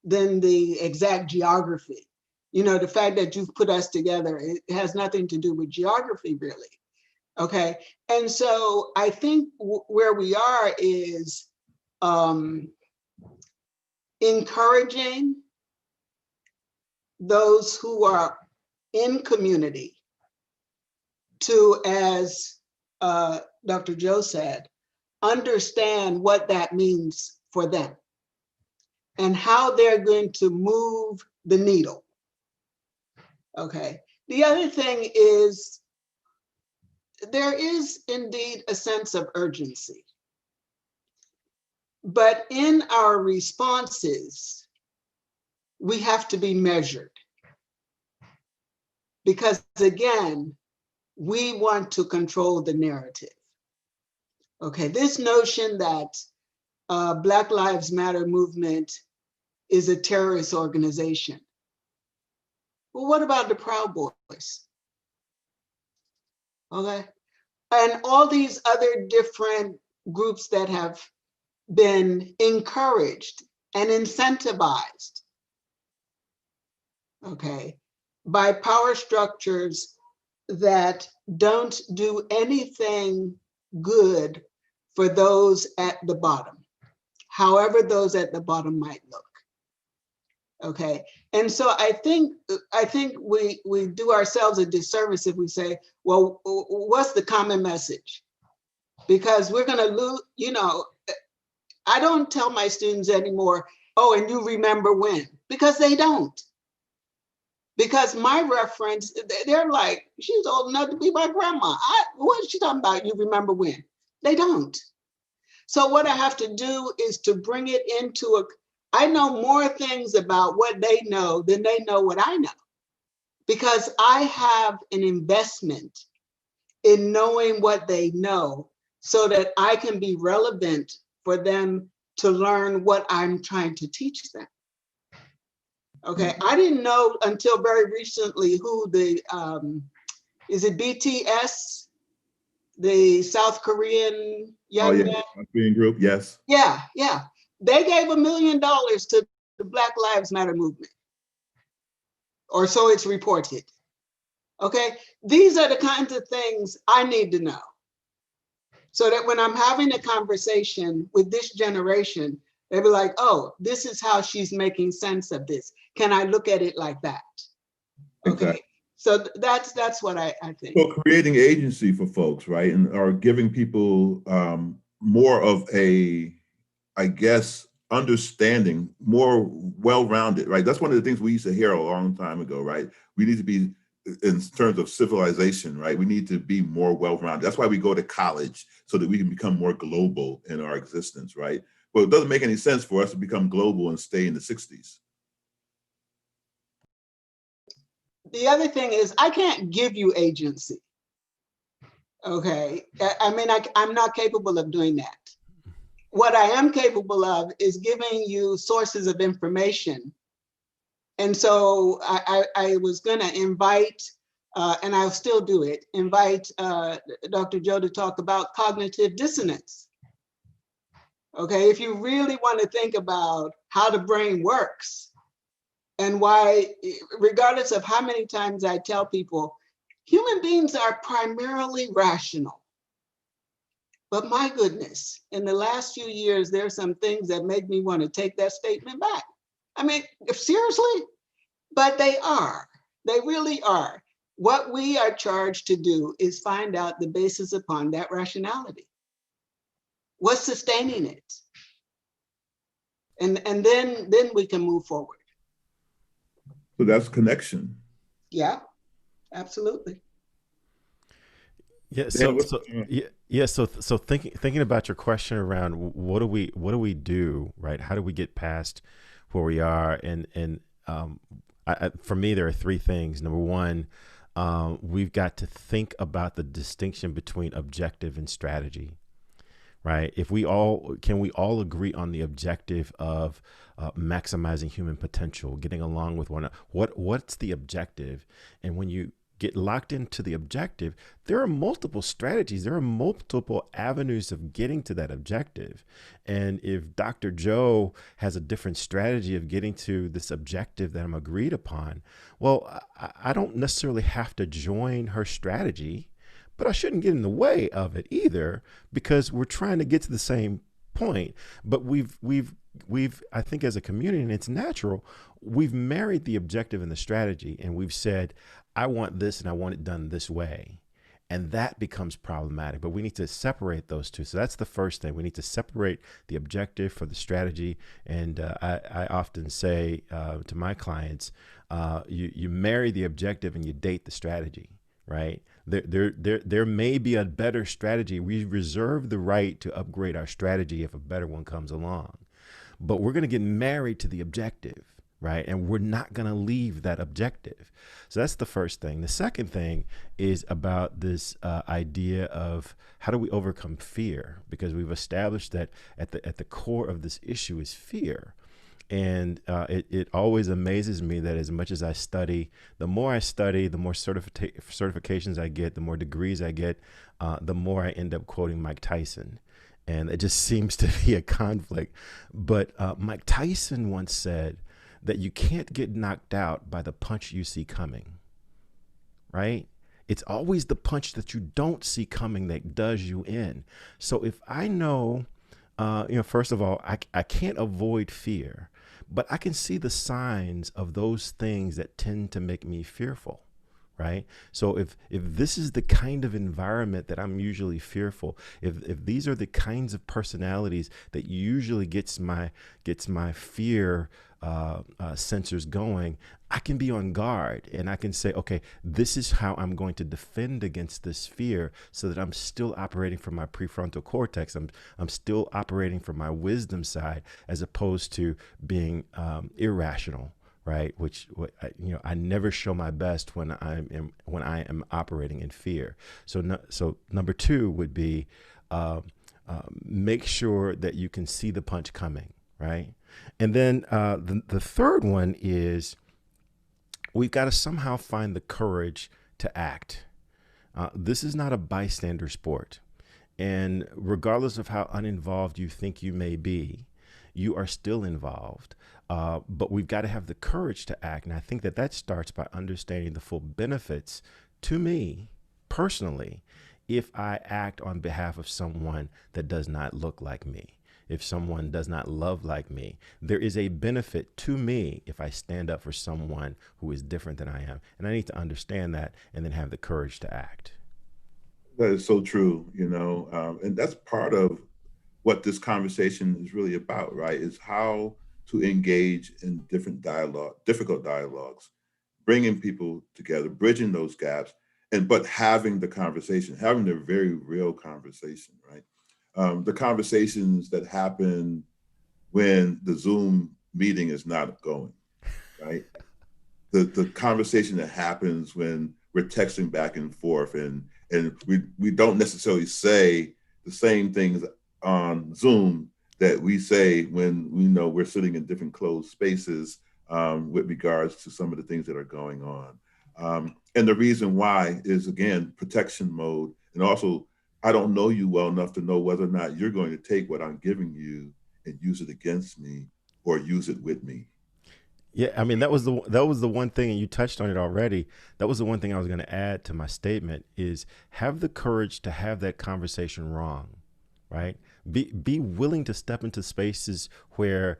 than the exact geography. You know, the fact that you've put us together, it has nothing to do with geography, really. Okay. And so I think where we are is encouraging those who are in community to, as Dr. Joe said, understand what that means for them and how they're going to move the needle. Okay. The other thing is there is indeed a sense of urgency, but in our responses, we have to be measured because again, we want to control the narrative. Okay, this notion that Black Lives Matter movement is a terrorist organization. Well, what about the Proud Boys? Okay, and all these other different groups that have been encouraged and incentivized, okay, by power structures that don't do anything good for those at the bottom, however those at the bottom might look. Okay, and so I think we do ourselves a disservice if we say, well, what's the common message? Because we're gonna lose, you know, I don't tell my students anymore, oh, and you remember when, because they don't. Because my reference, they're like, she's old enough to be my grandma. What is she talking about? You remember when? They don't. So what I have to do is to bring it into I know more things about what they know than they know what I know. Because I have an investment in knowing what they know so that I can be relevant for them to learn what I'm trying to teach them. Okay, I didn't know until very recently who the, is it BTS, the South Korean young man? Korean group, yes. Yeah. They gave $1 million to the Black Lives Matter movement, or so it's reported. Okay, these are the kinds of things I need to know so that when I'm having a conversation with this generation, they'll be like, oh, this is how she's making sense of this. Can I look at it like that? Okay, exactly. So that's what I think. So creating agency for folks, right? And or giving people more of a, I guess, understanding, more well-rounded, right? That's one of the things we used to hear a long time ago, right? We need to be, in terms of civilization, right? We need to be more well-rounded. That's why we go to college, so that we can become more global in our existence, right? But it doesn't make any sense for us to become global and stay in the 60s. The other thing is, I can't give you agency. Okay, I mean, I'm not capable of doing that. What I am capable of is giving you sources of information. And so I was gonna invite and I'll still do it, invite Dr. Joe to talk about cognitive dissonance. Okay, if you really want to think about how the brain works and why, regardless of how many times I tell people, human beings are primarily rational. But my goodness, in the last few years, there are some things that make me want to take that statement back. I mean, seriously, but they are. They really are. What we are charged to do is find out the basis upon that rationality. What's sustaining it? And then we can move forward. So that's connection. Yeah, absolutely. Yeah. So thinking about your question around what do we do, right? How do we get past where we are? And for me, there are three things. Number one, we've got to think about the distinction between objective and strategy, right? Can we all agree on the objective of maximizing human potential, getting along with one another? What's the objective? And when you get locked into the objective, there are multiple strategies. There are multiple avenues of getting to that objective. And if Dr. Joe has a different strategy of getting to this objective that I'm agreed upon, well, I don't necessarily have to join her strategy, but I shouldn't get in the way of it either, because we're trying to get to the same point. But we've, I think as a community, and it's natural, we've married the objective and the strategy, and we've said, I want this and I want it done this way. And that becomes problematic, but we need to separate those two. So that's the first thing. We need to separate the objective for the strategy. And I often say to my clients, you marry the objective and you date the strategy, right? There may be a better strategy. We reserve the right to upgrade our strategy if a better one comes along, but we're going to get married to the objective, right? And we're not going to leave that objective. So that's the first thing. The second thing is about this idea of how do we overcome fear? Because we've established that at the core of this issue is fear. And it always amazes me that as much as I study, the more certifications I get, the more degrees I get, the more I end up quoting Mike Tyson. And it just seems to be a conflict. But Mike Tyson once said that you can't get knocked out by the punch you see coming, right? It's always the punch that you don't see coming that does you in. So if I know, first of all, I can't avoid fear, but I can see the signs of those things that tend to make me fearful, right? So if this is the kind of environment that I'm usually fearful, if these are the kinds of personalities that usually gets my fear sensors going, I can be on guard and I can say, okay, this is how I'm going to defend against this fear so that I'm still operating from my prefrontal cortex. I'm still operating from my wisdom side as opposed to being irrational, right? I never show my best when I am operating in fear. So number two would be make sure that you can see the punch coming, right? And then the third one is we've got to somehow find the courage to act. This is not a bystander sport. And regardless of how uninvolved you think you may be, you are still involved. But we've got to have the courage to act. And I think that starts by understanding the full benefits to me personally if I act on behalf of someone that does not look like me. If someone does not love like me, there is a benefit to me if I stand up for someone who is different than I am. And I need to understand that and then have the courage to act. That is so true, and that's part of what this conversation is really about, right? Is how to engage in different difficult dialogues, bringing people together, bridging those gaps, but having the conversation, having the very real conversation, right? The conversations that happen when the Zoom meeting is not going, right? The conversation that happens when we're texting back and forth and we don't necessarily say the same things on Zoom that we say when we know we're sitting in different closed spaces with regards to some of the things that are going on. And the reason why is, again, protection mode. And also, I don't know you well enough to know whether or not you're going to take what I'm giving you and use it against me or use it with me. Yeah, I mean that was the one thing, and you touched on it already. That was the one thing I was going to add to my statement is have the courage to have that conversation wrong, right? Be willing to step into spaces where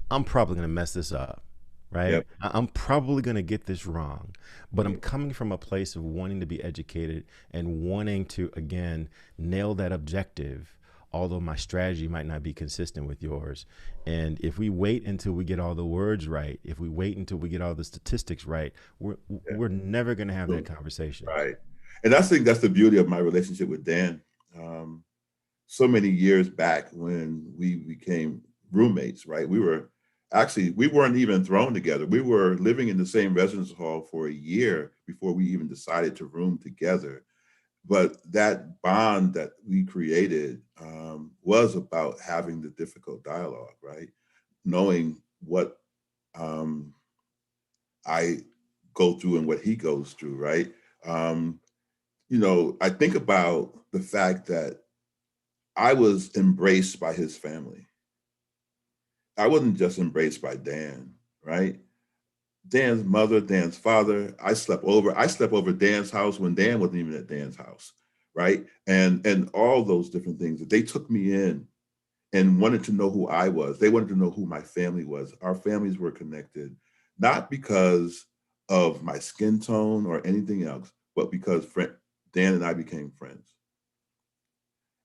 I'm probably going to mess this up, right? Yep. I'm probably going to get this wrong, but I'm coming from a place of wanting to be educated and wanting to, again, nail that objective, although my strategy might not be consistent with yours. And if we wait until we get all the words right, if we wait until we get all the statistics right, we're never going to have that conversation. Right. And I think that's the beauty of my relationship with Dan. Um, so many years back when we became roommates, right? We weren't even thrown together. We were living in the same residence hall for a year before we even decided to room together. But that bond that we created was about having the difficult dialogue, right? Knowing what um, I go through and what he goes through, right? Um, I think about the fact that I was embraced by his family. I wasn't just embraced by Dan, right? Dan's mother, Dan's father. I slept over Dan's house when Dan wasn't even at Dan's house, right? And all those different things that they took me in and wanted to know who I was. They wanted to know who my family was. Our families were connected, not because of my skin tone or anything else, but because Dan and I became friends.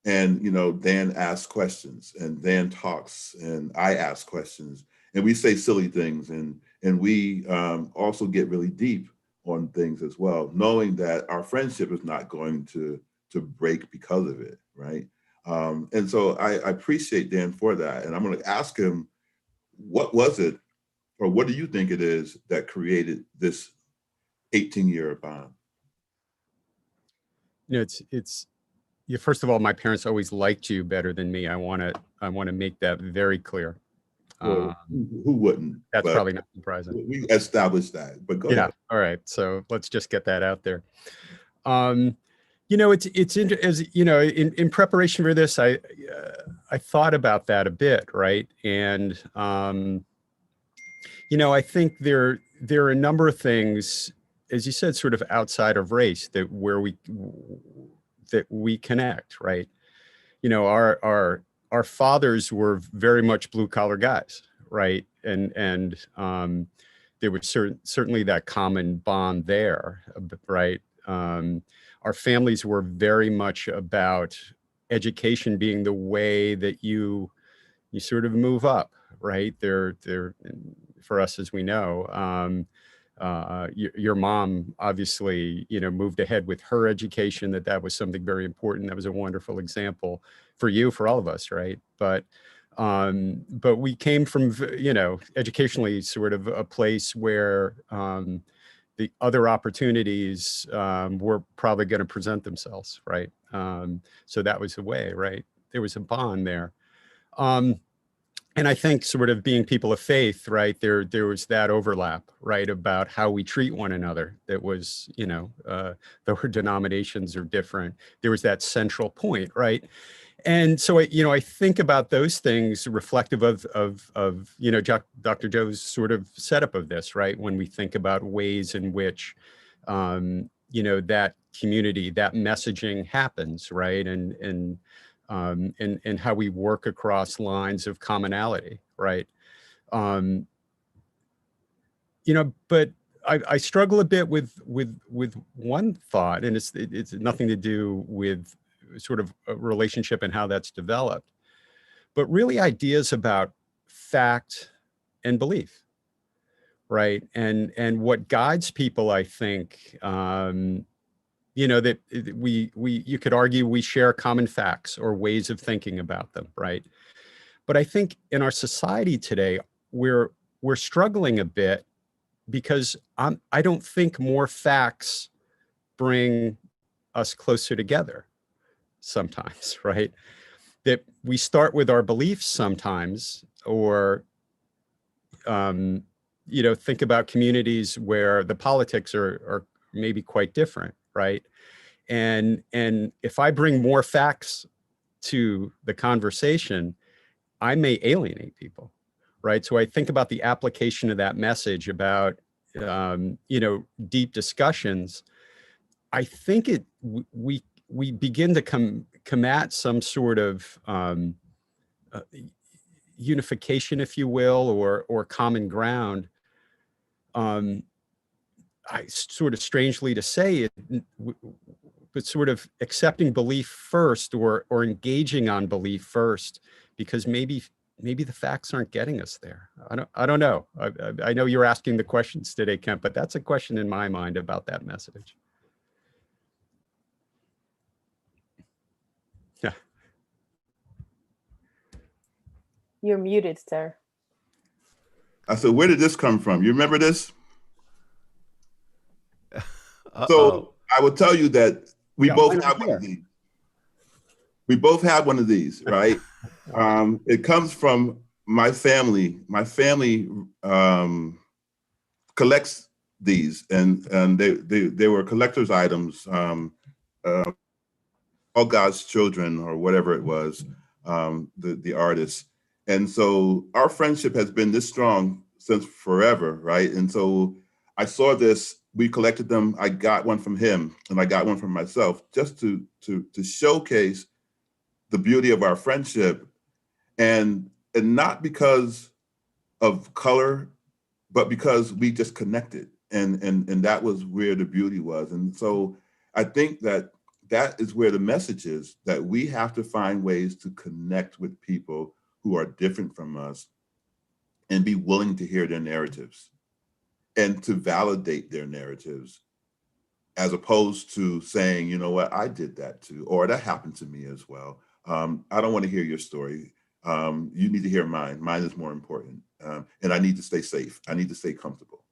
And Dan asks questions, and Dan talks, and I ask questions, and we say silly things, and we also get really deep on things as well, knowing that our friendship is not going to break because of it, right? And so I appreciate Dan for that, and I'm going to ask him, what was it, or what do you think it is that created this 18-year bond? It's yeah, first of all, my parents always liked you better than me. I want to make that very clear. Well, who wouldn't? That's But probably not surprising. we established that. But go Yeah. ahead. All right. So let's just get that out there. It's as in preparation for this, I thought about that a bit, right? And I think there are a number of things, as you said, sort of outside of race that we connect, right? Our fathers were very much blue collar guys, right? And there was certainly that common bond there, right? Our families were very much about education being the way that you sort of move up, right? They're for us, as we know. Your mom obviously, moved ahead with her education. That was something very important. That was a wonderful example for you, for all of us, right? But we came from, educationally sort of a place where the other opportunities were probably going to present themselves, right? So that was the way, right? There was a bond there. And I think sort of being people of faith, right, there was that overlap, right, about how we treat one another. That was, though our denominations are different, there was that central point, right? And so, I think about those things reflective of Dr. Joe's sort of setup of this, right? When we think about ways in which, that community, that messaging happens, right? And how we work across lines of commonality, right? But I struggle a bit with one thought, and it's nothing to do with sort of a relationship and how that's developed, but really ideas about fact and belief, right? And what guides people, I think, that you could argue we share common facts or ways of thinking about them, right? But I think in our society today, we're struggling a bit because I don't think more facts bring us closer together sometimes, right? That we start with our beliefs sometimes, or think about communities where the politics are maybe quite different, right? And if I bring more facts to the conversation, I may alienate people, right? So I think about the application of that message about, deep discussions. I think we begin to come at some sort of unification, if you will, or common ground. I sort of strangely to say it, but sort of accepting belief first, or engaging on belief first, because maybe the facts aren't getting us there. I don't know. I know you're asking the questions today, Kemp, but that's a question in my mind about that message. Yeah. You're muted, sir. I said, where did this come from? You remember this? Uh-oh. So I will tell you that we Yeah, both why not have one here? of these. We both have one of these, right? It comes from my family. My family collects these, and they were collector's items. All God's Children, or whatever it was, the artist. And so our friendship has been this strong since forever, right? And so I saw this, we collected them. I got one from him and I got one from myself, just to showcase the beauty of our friendship, and not because of color, but because we just connected, and that was where the beauty was. And so I think that is where the message is, that we have to find ways to connect with people who are different from us and be willing to hear their narratives and to validate their narratives, as opposed to saying, you know what, I did that too, or that happened to me as well. I don't want to hear your story. You need to hear mine. Mine is more important. And I need to stay safe. I need to stay comfortable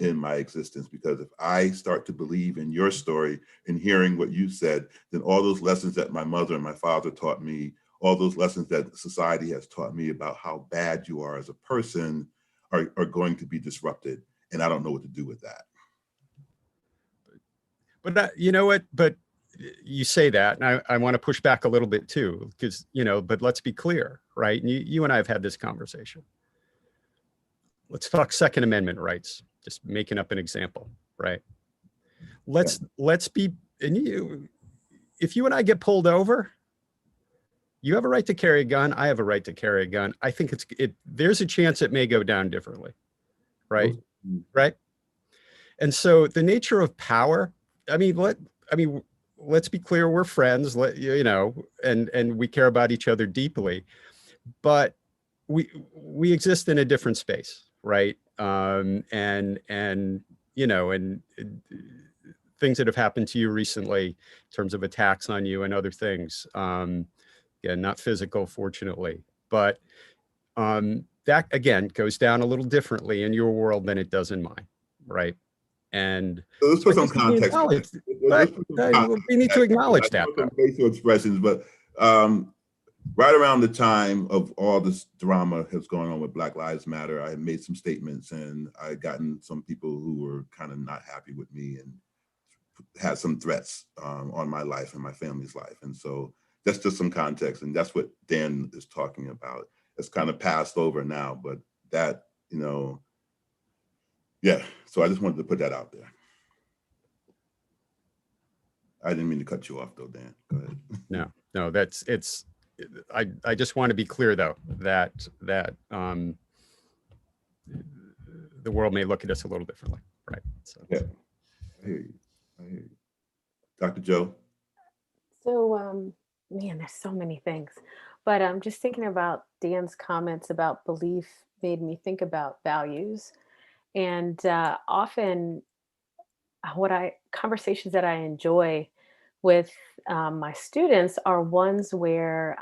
in my existence, because if I start to believe in your story and hearing what you said, then all those lessons that my mother and my father taught me, all those lessons that society has taught me about how bad you are as a person are going to be disrupted. And I don't know what to do with that. But you know what? But you say that, and I want to push back a little bit too, because, but let's be clear, right? And you and I have had this conversation. Let's talk Second Amendment rights, just making up an example, right? Let's be, and if you and I get pulled over, you have a right to carry a gun, I have a right to carry a gun. I think there's a chance it may go down differently, right? Right? And so the nature of power, let's be clear, we're friends, and we care about each other deeply, but we exist in a different space, right? And things that have happened to you recently in terms of attacks on you and other things, not physical, fortunately, but that again goes down a little differently in your world than it does in mine, right? And so let's put some context. We need to acknowledge that. Some facial expressions, but right around the time of all this drama that's going on with Black Lives Matter, I had made some statements, and I had gotten some people who were kind of not happy with me and had some threats on my life and my family's life. And so that's just some context, and that's what Dan is talking about. It's kind of passed over now, but that, yeah. So I just wanted to put that out there. I didn't mean to cut you off though, Dan. Go ahead. No, I just want to be clear though, that the world may look at us a little differently, right? So yeah, I hear you. Dr. Joe. So, man, there's so many things, but I'm just thinking about Dan's comments about belief made me think about values, and often conversations that I enjoy with my students are ones where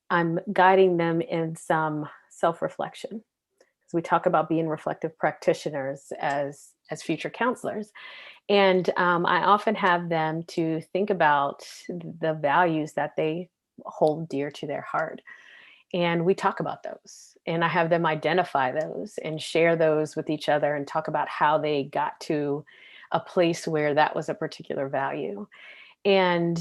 I'm guiding them in some self-reflection, because we talk about being reflective practitioners as future counselors. And I often have them to think about the values that they hold dear to their heart. And we talk about those, and I have them identify those and share those with each other and talk about how they got to a place where that was a particular value. And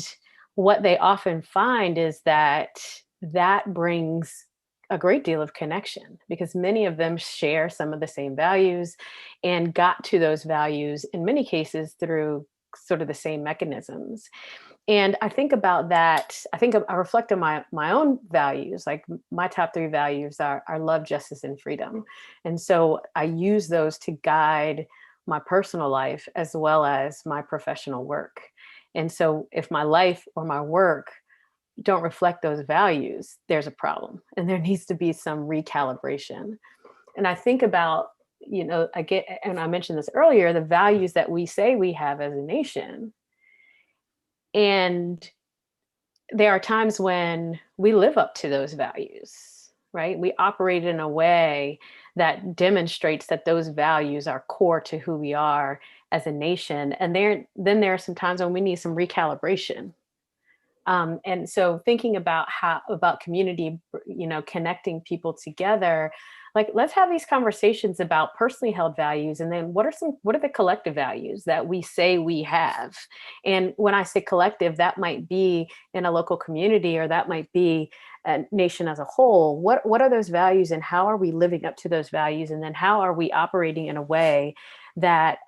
what they often find is that that brings a great deal of connection, because many of them share some of the same values and got to those values in many cases through sort of the same mechanisms. And I think about that. I reflect on my own values. Like, my top three values are love, justice, and freedom. And so I use those to guide my personal life as well as my professional work. And so if my life or my work don't reflect those values, there's a problem, and there needs to be some recalibration. And I think about, and I mentioned this earlier, the values that we say we have as a nation. And there are times when we live up to those values, right? We operate in a way that demonstrates that those values are core to who we are as a nation. And then there are some times when we need some recalibration. And so thinking about community, connecting people together, like, let's have these conversations about personally held values. And then what are the collective values that we say we have? And when I say collective, that might be in a local community, or that might be a nation as a whole. What are those values, and how are we living up to those values? And then how are we operating in a way that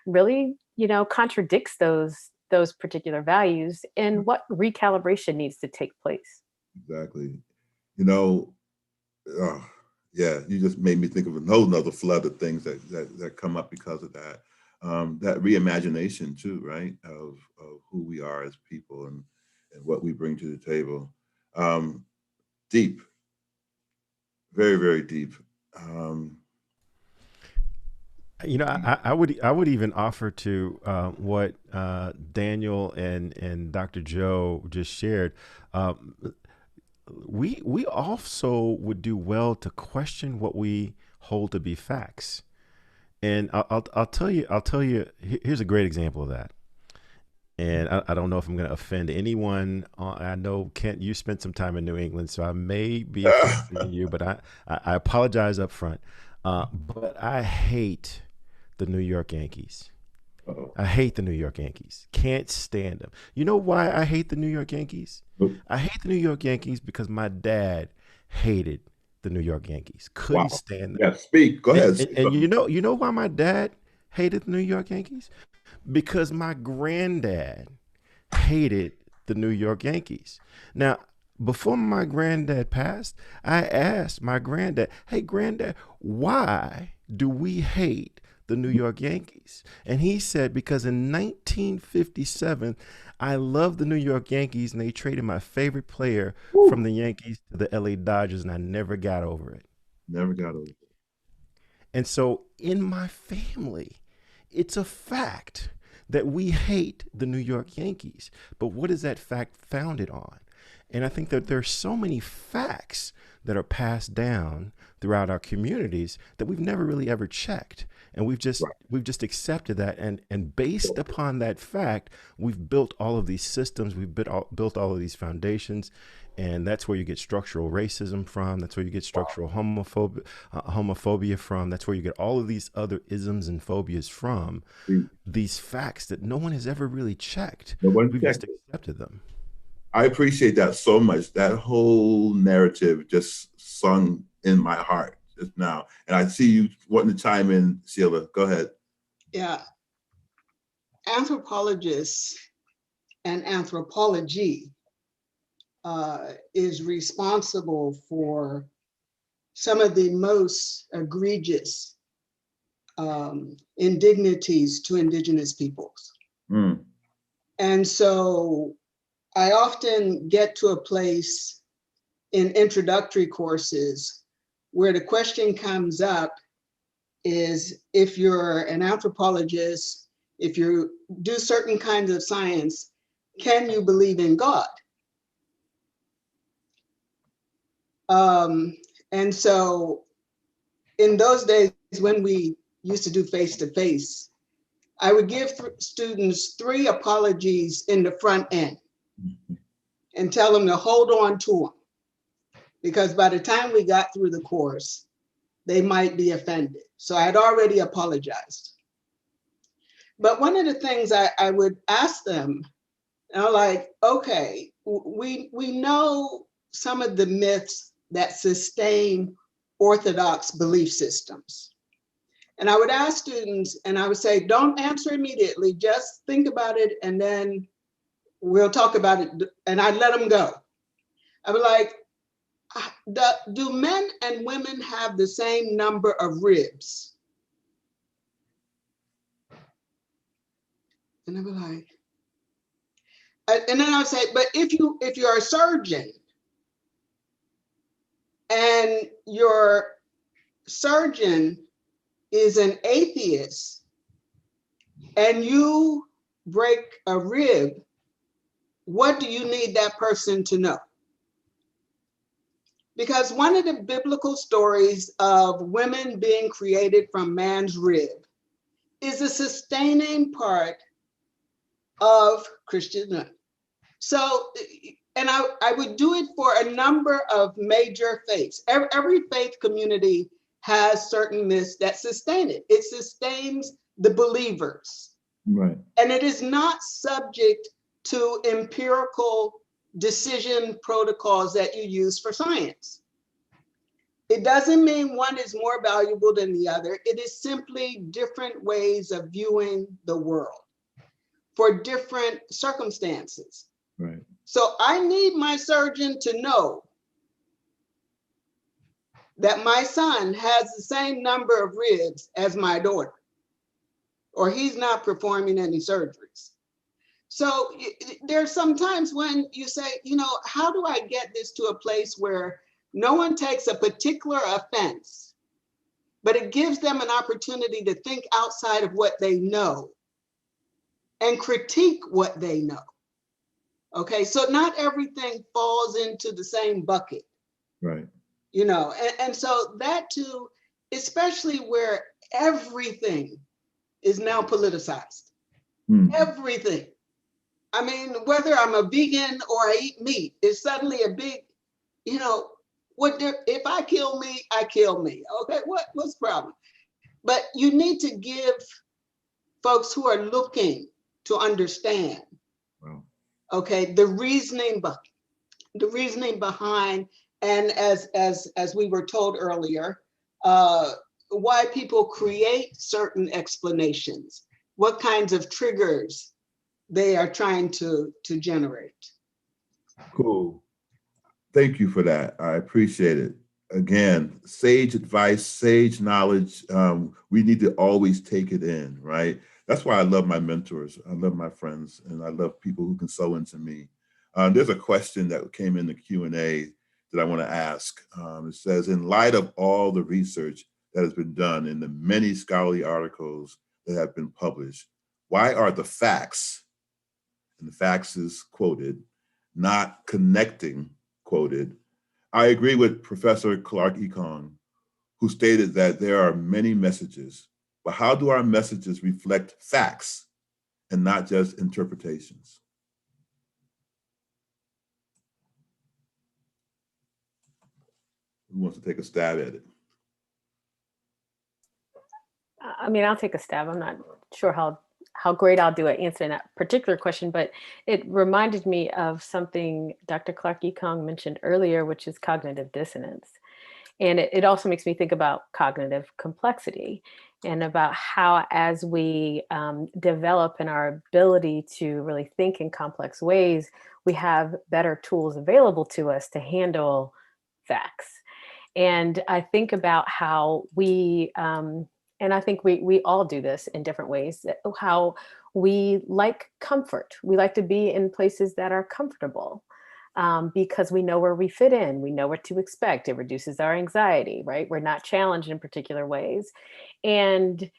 really, contradicts those particular values, and what recalibration needs to take place? Exactly. Yeah, you just made me think of a whole nother flood of things that come up because of that. That reimagination too, right? Of who we are as people and what we bring to the table. Deep, very, very deep. I would even offer to what Daniel and Dr. Joe just shared. We also would do well to question what we hold to be facts. And I'll tell you. Here's a great example of that. And I don't know if I'm going to offend anyone. I know, Kent, you spent some time in New England, so I may be offending you, but I apologize up front. But I hate the New York Yankees. Uh-oh. I hate the New York Yankees. Can't stand them. You know why I hate the New York Yankees? Nope. I hate the New York Yankees because my dad hated the New York Yankees. Couldn't stand them. Yeah, speak. Go ahead. And you know why my dad hated the New York Yankees? Because my granddad hated the New York Yankees. Now, before my granddad passed, I asked my granddad, "Hey, granddad, why do we hate the New York Yankees?" And he said, because in 1957, I loved the New York Yankees, and they traded my favorite player from the Yankees to the LA Dodgers, and I never got over it. Never got over it. And so in my family, it's a fact that we hate the New York Yankees. But what is that fact founded on? And I think that there's so many facts that are passed down throughout our communities that we've never really ever checked. And we've just accepted that, and based upon that fact, we've built all of these systems, we've built all of these foundations, and that's where you get structural racism from. That's where you get structural homophobia from. That's where you get all of these other isms and phobias from. These facts that no one has ever really checked. We've just accepted them. I appreciate that so much. That whole narrative just sung in my heart just now. And I see you wanting to chime in, Sheilah. Go ahead. Yeah. Anthropologists and anthropology is responsible for some of the most egregious indignities to indigenous peoples. Mm. And so I often get to a place in introductory courses where the question comes up is, if you're an anthropologist, if you do certain kinds of science, can you believe in God? And so in those days when we used to do face-to-face, I would give students 3 apologies in the front end and tell them to hold on to them, because by the time we got through the course, they might be offended. So I had already apologized. But one of the things I would ask them, like, okay, we know some of the myths that sustain Orthodox belief systems. And I would ask students, and I would say, don't answer immediately, just think about it, and then we'll talk about it. And I'd let them go. I would like, do men and women have the same number of ribs? And I would like, and then I would say, but if you're a surgeon and your surgeon is an atheist and you break a rib, what do you need that person to know? Because one of the biblical stories of women being created from man's rib is a sustaining part of Christianity. So, and I would do it for a number of major faiths. Every faith community has certain myths that sustain it. It sustains the believers. Right. And it is not subject to empirical decision protocols that you use for science. It doesn't mean one is more valuable than the other. It is simply different ways of viewing the world for different circumstances. Right. So I need my surgeon to know that my son has the same number of ribs as my daughter, or he's not performing any surgeries. So there's some times when you say, how do I get this to a place where no one takes a particular offense, but it gives them an opportunity to think outside of what they know and critique what they know. Okay, so not everything falls into the same bucket. Right. And so that too, especially where everything is now politicized. Everything. I mean, whether I'm a vegan or I eat meat, it's suddenly a big, if I kill me, I kill me. Okay, what's the problem? But you need to give folks who are looking to understand, Wow. okay, the reasoning behind, and as we were told earlier, why people create certain explanations, what kinds of triggers they are trying to generate. Cool. Thank you for that. I appreciate it. Again, sage advice, sage knowledge. We need to always take it in, right? That's why I love my mentors. I love my friends, and I love people who can sow into me. There's a question that came in the Q&A that I want to ask. It says, in light of all the research that has been done in the many scholarly articles that have been published, why are the facts, and the facts is quoted, not connecting, quoted? I agree with Professor Clarke-Ekong, who stated that there are many messages, but how do our messages reflect facts and not just interpretations? Who wants to take a stab at it? I mean, I'll take a stab. I'm not sure how great I'll do at answering that particular question, but it reminded me of something Dr. Clarke-Ekong mentioned earlier, which is cognitive dissonance. And it also makes me think about cognitive complexity and about how, as we develop in our ability to really think in complex ways, we have better tools available to us to handle facts. And I think about how we, and I think we all do this in different ways, how we like comfort. We like to be in places that are comfortable because we know where we fit in. We know what to expect. It reduces our anxiety, right? We're not challenged in particular ways. And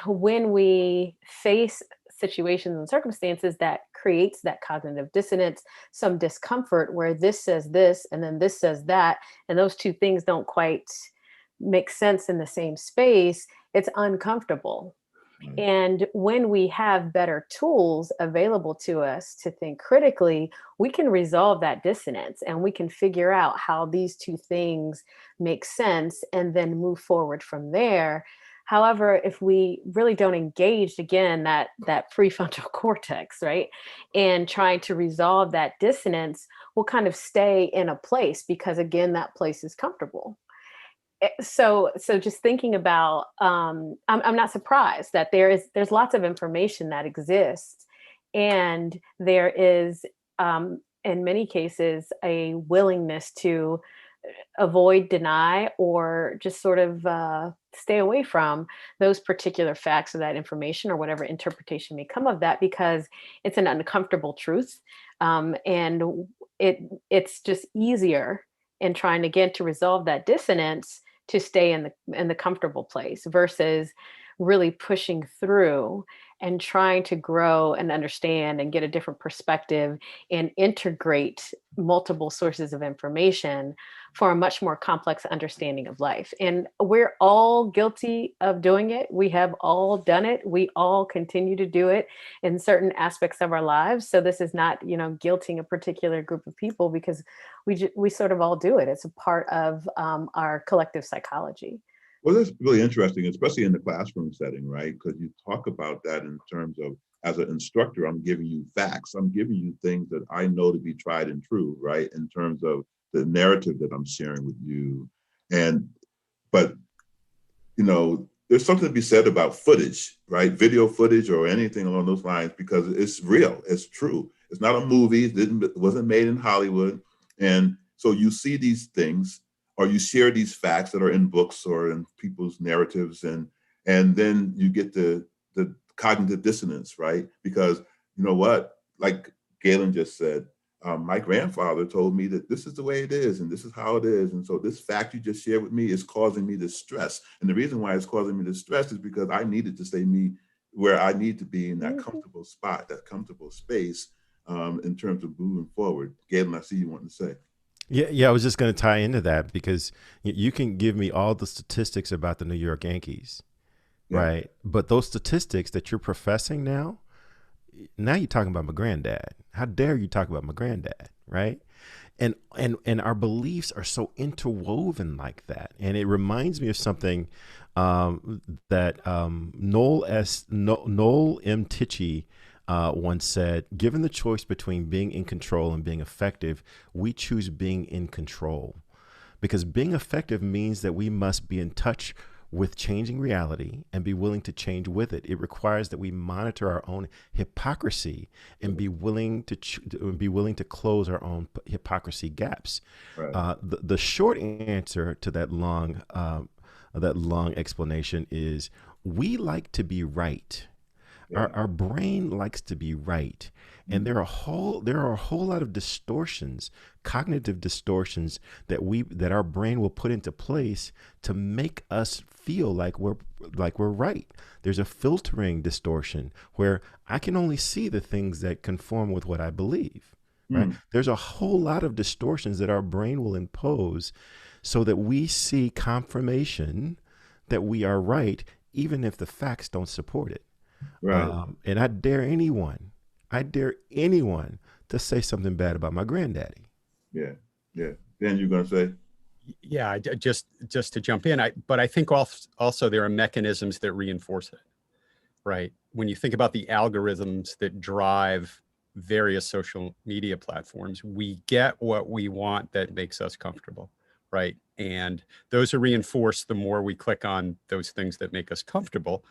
when we face situations and circumstances that creates that cognitive dissonance, some discomfort where this says this and then this says that, and those two things don't quite make sense in the same space, it's uncomfortable. And when we have better tools available to us to think critically, we can resolve that dissonance and we can figure out how these two things make sense and then move forward from there. However, if we really don't engage again that prefrontal cortex, right, and trying to resolve that dissonance, we'll kind of stay in a place because again, that place is comfortable. So just thinking about I'm not surprised that there's lots of information that exists, and there is in many cases a willingness to avoid, deny, or just sort of stay away from those particular facts or that information or whatever interpretation may come of that because it's an uncomfortable truth, and it's just easier in trying to get to resolve that dissonance to stay in the comfortable place versus really pushing through and trying to grow and understand and get a different perspective and integrate multiple sources of information for a much more complex understanding of life. And we're all guilty of doing it. We have all done it. We all continue to do it in certain aspects of our lives. So this is not, guilting a particular group of people because we sort of all do it. It's a part of our collective psychology. Well, that's really interesting, especially in the classroom setting, right? Because you talk about that in terms of, as an instructor, I'm giving you facts. I'm giving you things that I know to be tried and true, right? In terms of the narrative that I'm sharing with you. But there's something to be said about footage, right? Video footage or anything along those lines, because it's real, it's true. It's not a movie, it wasn't made in Hollywood. And so you see these things, or you share these facts that are in books or in people's narratives, and then you get the cognitive dissonance, right? Because you know what, like Galen just said, my grandfather told me that this is the way it is and this is how it is. And so this fact you just shared with me is causing me this stress. And the reason why it's causing me this stress is because I needed to stay where I need to be in that comfortable spot, that comfortable space, in terms of moving forward. Galen, I see you wanting to say. Yeah, I was just going to tie into that because you can give me all the statistics about the New York Yankees, right? But those statistics that you're professing now you're talking about my granddad. How dare you talk about my granddad, right? And our beliefs are so interwoven like that. And it reminds me of something that Noel M. Tichy once said, given the choice between being in control and being effective, we choose being in control. Because being effective means that we must be in touch with changing reality and be willing to change with it. It requires that we monitor our own hypocrisy and be willing to close our own hypocrisy gaps. Right. The short answer to that long explanation is we like to be right. Yeah. Our brain likes to be right. And there are a whole lot of distortions, cognitive distortions that our brain will put into place to make us feel like we're right. There's a filtering distortion where I can only see the things that conform with what I believe. Right? There's a whole lot of distortions that our brain will impose so that we see confirmation that we are right, even if the facts don't support it. Right. And I dare anyone to say something bad about my granddaddy. Yeah. Then you're going to say? Yeah, just to jump in, but I think also there are mechanisms that reinforce it, right? When you think about the algorithms that drive various social media platforms, we get what we want that makes us comfortable, right? And those are reinforced the more we click on those things that make us comfortable.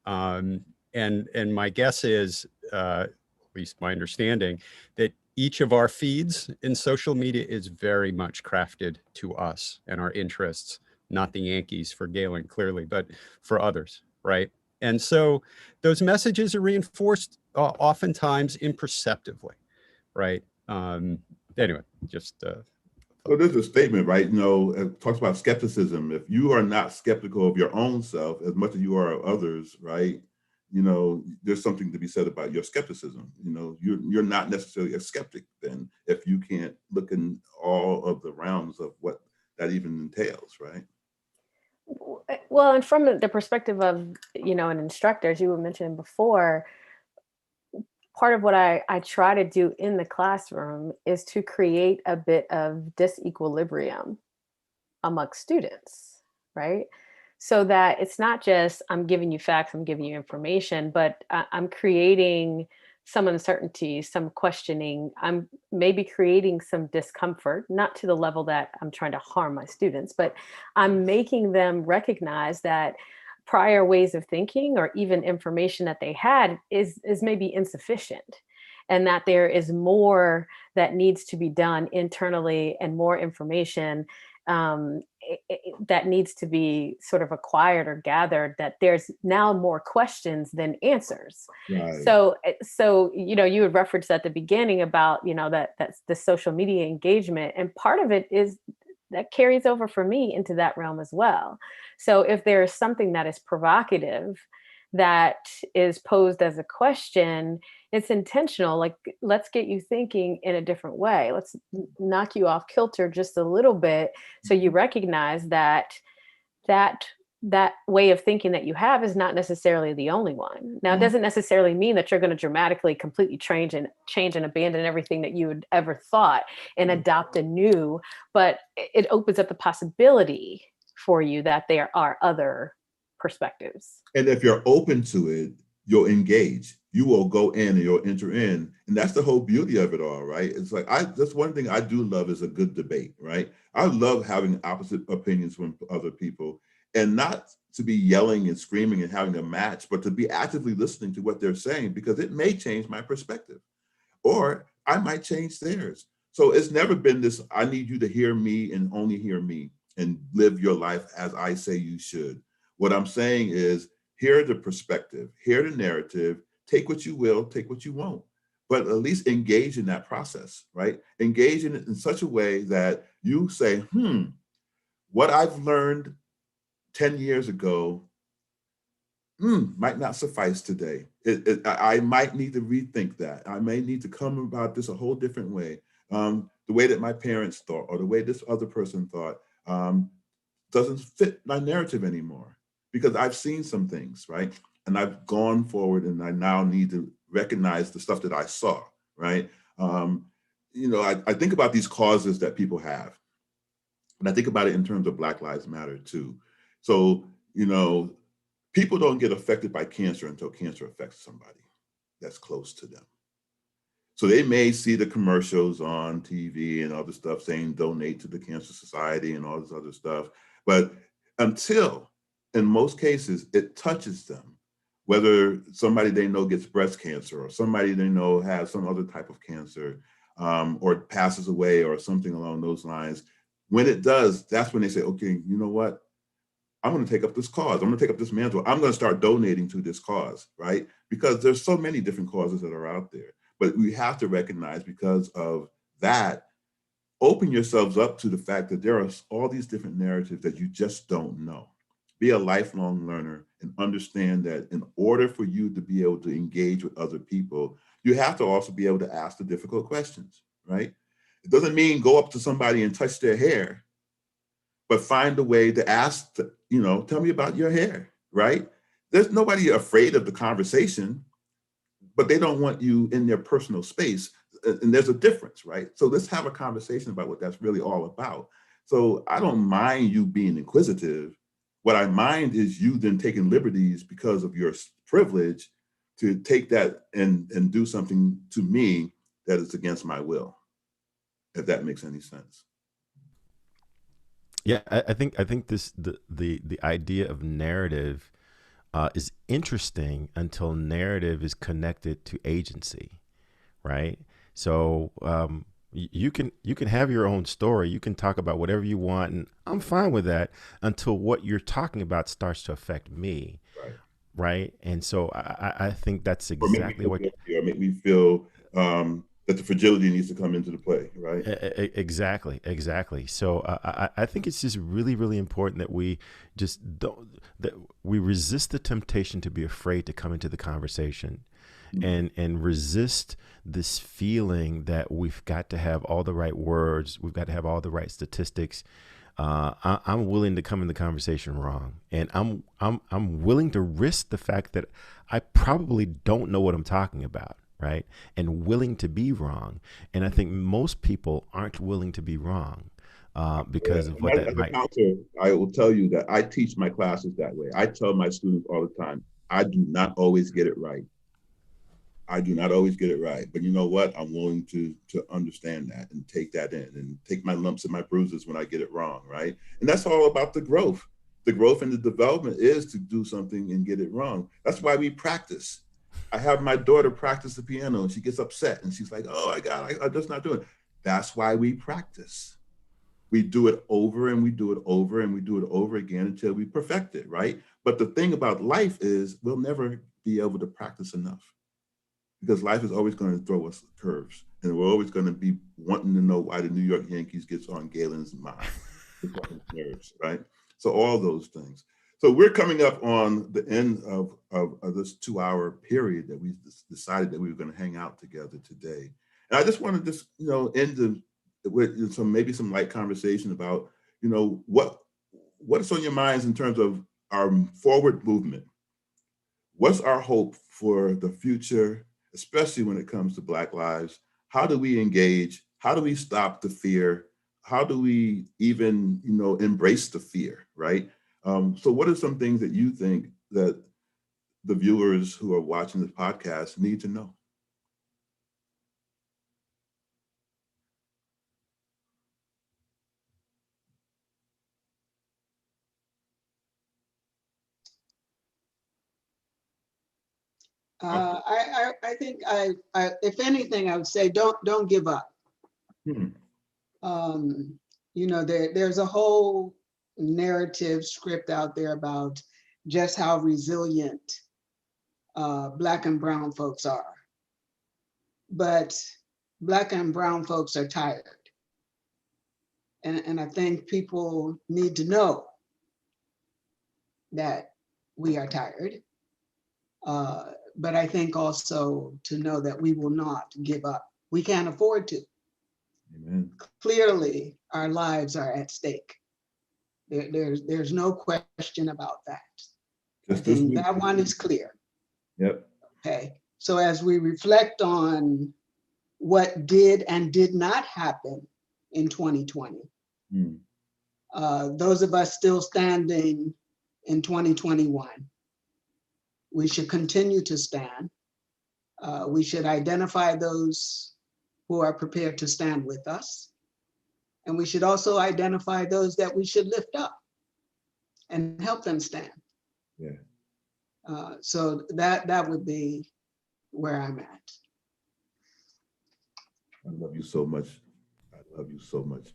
And my guess is, at least my understanding, that each of our feeds in social media is very much crafted to us and our interests, not the Yankees for Galen, clearly, but for others, right? And so those messages are reinforced oftentimes imperceptibly, right? Anyway, just... So there's a statement, right? It talks about skepticism. If you are not skeptical of your own self as much as you are of others, right? There's something to be said about your skepticism. You're not necessarily a skeptic then if you can't look in all of the realms of what that even entails, right? Well, and from the perspective of, an instructor, as you were mentioning before, part of what I try to do in the classroom is to create a bit of disequilibrium amongst students, right? So that it's not just I'm giving you facts, I'm giving you information, but I'm creating some uncertainty, some questioning. I'm maybe creating some discomfort, not to the level that I'm trying to harm my students, but I'm making them recognize that prior ways of thinking or even information that they had is maybe insufficient, and that there is more that needs to be done internally and more information that needs to be sort of acquired or gathered, that there's now more questions than answers. Right. So you had referenced at the beginning about that's the social media engagement, and part of it is that carries over for me into that realm as well. So if there is something that is provocative that is posed as a question, it's intentional. Like, let's get you thinking in a different way. Let's knock you off kilter just a little bit, so you recognize that that way of thinking that you have is not necessarily the only one. Now, it doesn't necessarily mean that you're going to dramatically, completely change and abandon everything that you had ever thought and adopt a new, but it opens up the possibility for you that there are other perspectives. And if you're open to it, you'll engage. You will go in and you'll enter in. And that's the whole beauty of it all, right? It's like, that's one thing I do love is a good debate, right? I love having opposite opinions from other people, and not to be yelling and screaming and having a match, but to be actively listening to what they're saying, because it may change my perspective, or I might change theirs. So it's never been this, I need you to hear me and only hear me and live your life as I say you should. What I'm saying is, hear the perspective, hear the narrative, take what you will, take what you won't, but at least engage in that process, right? Engage in it in such a way that you say, what I've learned 10 years ago might not suffice today. I might need to rethink that. I may need to come about this a whole different way. The way that my parents thought or the way this other person thought doesn't fit my narrative anymore, because I've seen some things, right? And I've gone forward, and I now need to recognize the stuff that I saw, right? I think about these causes that people have, and I think about it in terms of Black Lives Matter too. So, people don't get affected by cancer until cancer affects somebody that's close to them. So they may see the commercials on TV and other stuff saying donate to the Cancer Society and all this other stuff. But until, in most cases, it touches them, whether somebody they know gets breast cancer or somebody they know has some other type of cancer, or passes away or something along those lines. When it does, that's when they say, okay, you know what? I'm going to take up this cause. I'm going to take up this mantle. I'm going to start donating to this cause, right? Because there's so many different causes that are out there. But we have to recognize, because of that, open yourselves up to the fact that there are all these different narratives that you just don't know. Be a lifelong learner and understand that in order for you to be able to engage with other people, you have to also be able to ask the difficult questions, right? It doesn't mean go up to somebody and touch their hair, but find a way to ask, tell me about your hair, right? There's nobody afraid of the conversation, but they don't want you in their personal space. And there's a difference, right? So let's have a conversation about what that's really all about. So I don't mind you being inquisitive. What I mind is you then taking liberties because of your privilege to take that and do something to me that is against my will, if that makes any sense. Yeah, I think the idea of narrative is interesting until narrative is connected to agency, right? So you can have your own story. You can talk about whatever you want, and I'm fine with that until what you're talking about starts to affect me, right? And so I think that's exactly what. Or make me feel that the fragility needs to come into the play, right? Exactly. So I think it's just really, really important that we just that we resist the temptation to be afraid to come into the conversation, and resist this feeling that we've got to have all the right words, we've got to have all the right statistics, I'm willing to come in the conversation wrong, and I'm willing to risk the fact that I probably don't know what I'm talking about, right? And willing to be wrong. And I think most people aren't willing to be wrong because of what that As a might. counselor, I will tell you that I teach my classes that way. I tell my students all the time, I do not always get it right. I do not always get it right, but you know what? I'm willing to understand that and take that in and take my lumps and my bruises when I get it wrong, right? And that's all about the growth. The growth and the development is to do something and get it wrong. That's why we practice. I have my daughter practice the piano and she gets upset and she's like, "Oh my God, I'm just not doing it." That's why we practice. We do it over and we do it over and we do it over again until we perfect it, right? But the thing about life is we'll never be able to practice enough, because life is always going to throw us curves, and we're always going to be wanting to know why the New York Yankees gets on Galen's mind, gets on his nerves, right? So all those things. So we're coming up on the end of this 2-hour period that we decided that we were going to hang out together today. And I just want to just, end with some light conversation about, what's on your minds in terms of our forward movement. What's our hope for the future, especially when it comes to Black lives? How do we engage? How do we stop the fear? How do we even, embrace the fear, right? So what are some things that you think that the viewers who are watching this podcast need to know? I think if anything, I would say don't give up. Hmm. There's a whole narrative script out there about just how resilient Black and brown folks are. But Black and brown folks are tired. And I think people need to know that we are tired. But I think also to know that we will not give up. We can't afford to. Amen. Clearly, our lives are at stake. There's no question about that. Just I think this that one is clear. Yep. Okay. So as we reflect on what did and did not happen in 2020, those of us still standing in 2021, we should continue to stand. We should identify those who are prepared to stand with us. And we should also identify those that we should lift up and help them stand. Yeah. So that would be where I'm at. I love you so much. I love you so much.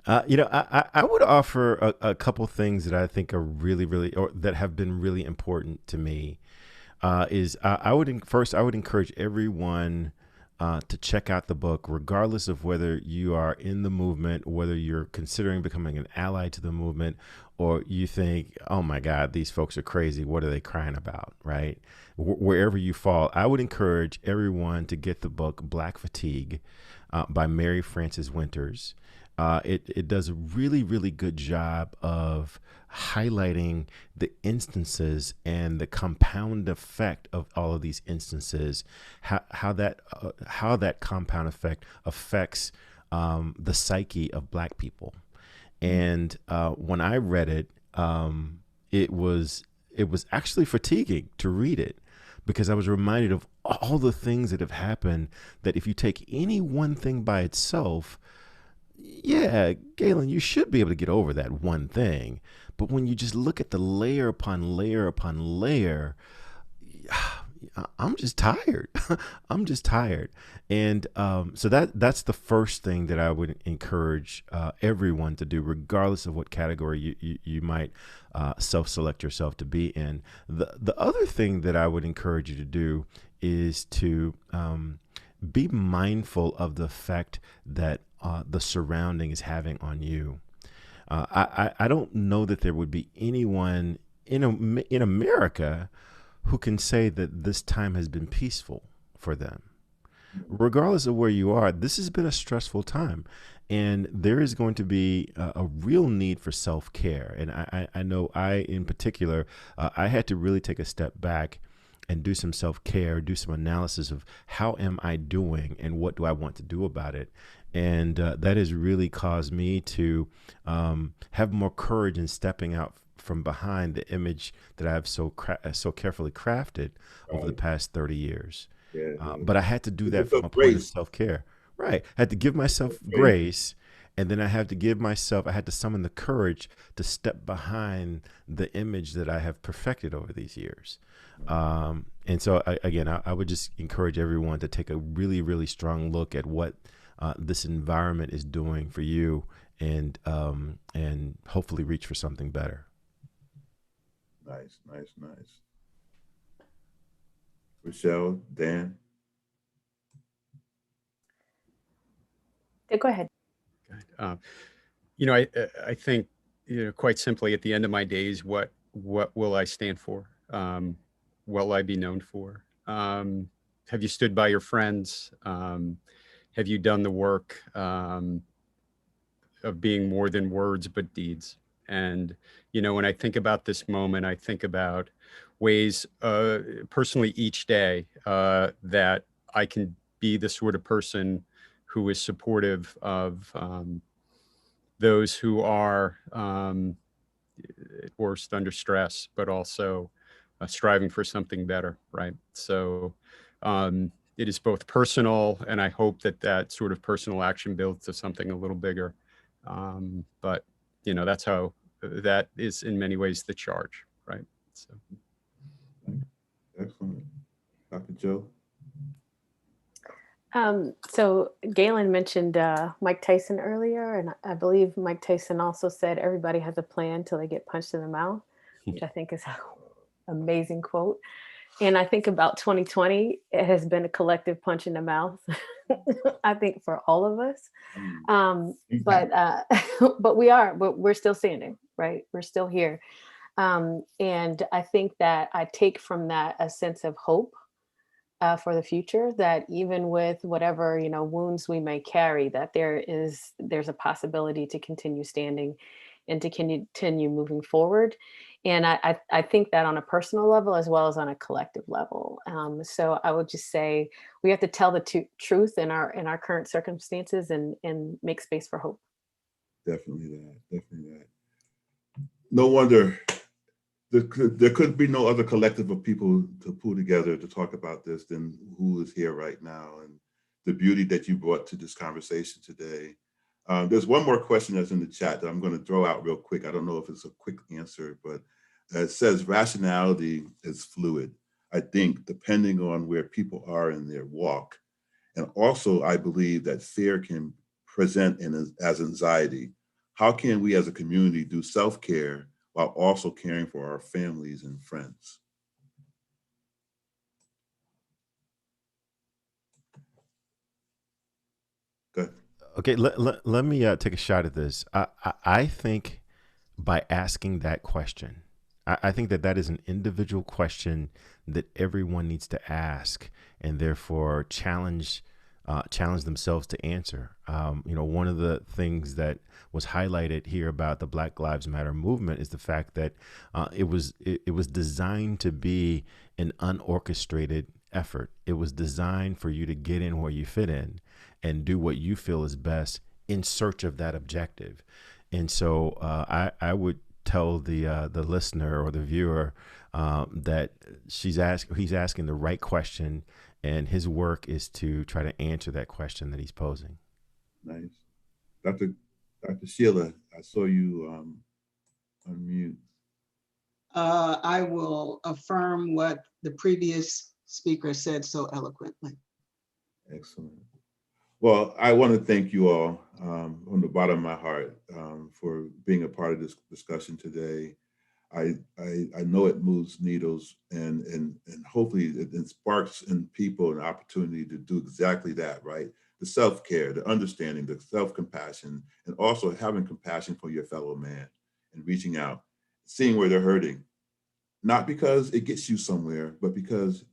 I would offer a couple things that I think are really, or that have been really important to me. I would encourage everyone to check out the book, regardless of whether you are in the movement, whether you're considering becoming an ally to the movement, or you think, oh my God, these folks are crazy. What are they crying about, right? Wherever you fall, I would encourage everyone to get the book Black Fatigue by Mary Frances Winters. It does a really, really good job of highlighting the instances and the compound effect of all of these instances, how that compound effect affects the psyche of Black people. And when I read it, it was actually fatiguing to read it, because I was reminded of all the things that have happened, that if you take any one thing by itself, yeah, Galen, you should be able to get over that one thing. But when you just look at the layer upon layer upon layer, I'm just tired. I'm just tired. And so that's the first thing that I would encourage everyone to do, regardless of what category you might self-select yourself to be in. The other thing that I would encourage you to do is to be mindful of the effect that the surrounding is having on you. I don't know that there would be anyone in America who can say that this time has been peaceful for them. Regardless of where you are, this has been a stressful time. And there is going to be a real need for self-care. And I know in particular, I had to really take a step back and do some self-care, do some analysis of how am I doing and what do I want to do about it. And that has really caused me to have more courage in stepping out from behind the image that I've so carefully crafted over the past 30 years. But I had to do that from a point of self-care. Right. I had to give myself grace, and then I had to summon the courage to step behind the image that I have perfected over these years. And so I would just encourage everyone to take a really, really strong look at what this environment is doing for you, and hopefully reach for something better. Nice. Richelle, Dan. Go ahead. I think, quite simply, at the end of my days, what will I stand for? What will I be known for? Have you stood by your friends? Have you done the work of being more than words but deeds? And when I think about this moment, I think about ways, personally, each day that I can be the sort of person who is supportive of those who are at worst under stress, but also striving for something better, right? So it is both personal, and I hope that sort of personal action builds to something a little bigger. But that's that is in many ways the charge, right? So. Excellent. Dr. Joe? So Galen mentioned Mike Tyson earlier, and I believe Mike Tyson also said everybody has a plan till they get punched in the mouth, which I think is an amazing quote. And I think about 2020, it has been a collective punch in the mouth, I think, for all of us. But we're still standing, right? We're still here. And I think that I take from that a sense of hope for the future, that even with whatever wounds we may carry, that there's a possibility to continue standing and to continue moving forward. And I think that on a personal level as well as on a collective level. So I would just say we have to tell the truth in our current circumstances and make space for hope. Definitely that. No wonder there could be no other collective of people to pull together to talk about this than who is here right now, and the beauty that you brought to this conversation today. There's one more question that's in the chat that I'm going to throw out real quick. I don't know if it's a quick answer, but it says rationality is fluid, I think, depending on where people are in their walk. And also, I believe that fear can present as anxiety. How can we as a community do self-care while also caring for our families and friends? Good. Okay, let me take a shot at this. I think by asking that question, I think that is an individual question that everyone needs to ask, and therefore challenge themselves to answer. One of the things that was highlighted here about the Black Lives Matter movement is the fact that it was designed to be an unorchestrated effort. It was designed for you to get in where you fit in and do what you feel is best in search of that objective. And so I would tell the listener or the viewer that he's asking the right question, and his work is to try to answer that question that he's posing. Nice. Dr. Sheilah, I saw you unmute. I will affirm what the previous speaker said so eloquently. Excellent. Well, I want to thank you all from the bottom of my heart for being a part of this discussion today. I know it moves needles, and hopefully it sparks in people an opportunity to do exactly that, right? The self-care, the understanding, the self-compassion, and also having compassion for your fellow man and reaching out, seeing where they're hurting, not because it gets you somewhere, but because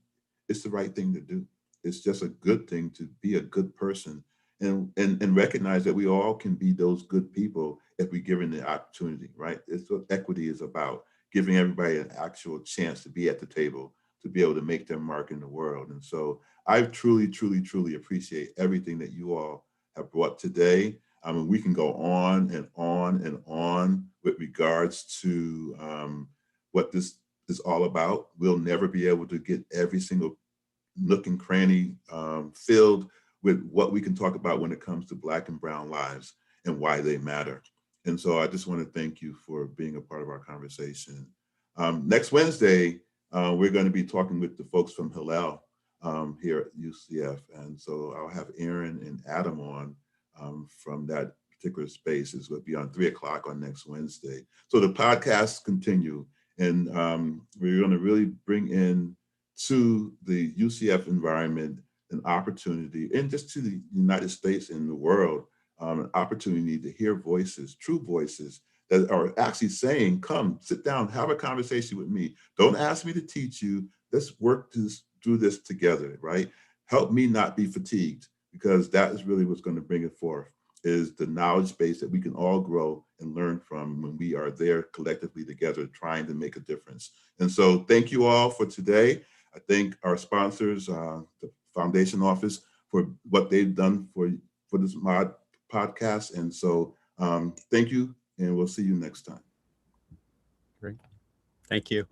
it's the right thing to do. It's just a good thing to be a good person and recognize that we all can be those good people if we're given the opportunity, right? It's what equity is about, giving everybody an actual chance to be at the table, to be able to make their mark in the world. And so I truly, truly, truly appreciate everything that you all have brought today. I mean, we can go on and on and on with regards to what this is all about. We'll never be able to get every single nook and cranny filled with what we can talk about when it comes to Black and brown lives and why they matter. And so I just want to thank you for being a part of our conversation. Next Wednesday, we're going to be talking with the folks from Hillel here at UCF. And so I'll have Aaron and Adam on from that particular space. It's going to be on 3 o'clock on next Wednesday. So the podcasts continue, and we're going to really bring in to the UCF environment an opportunity, and just to the United States and the world, an opportunity to hear voices, true voices that are actually saying, come, sit down, have a conversation with me. Don't ask me to teach you. Let's work through this together, right? Help me not be fatigued, because that is really what's going to bring it forth, is the knowledge base that we can all grow and learn from when we are there collectively together trying to make a difference. And so thank you all for today. I thank our sponsors, the Foundation Office, for what they've done for this podcast. And so thank you, and we'll see you next time. Great. Thank you.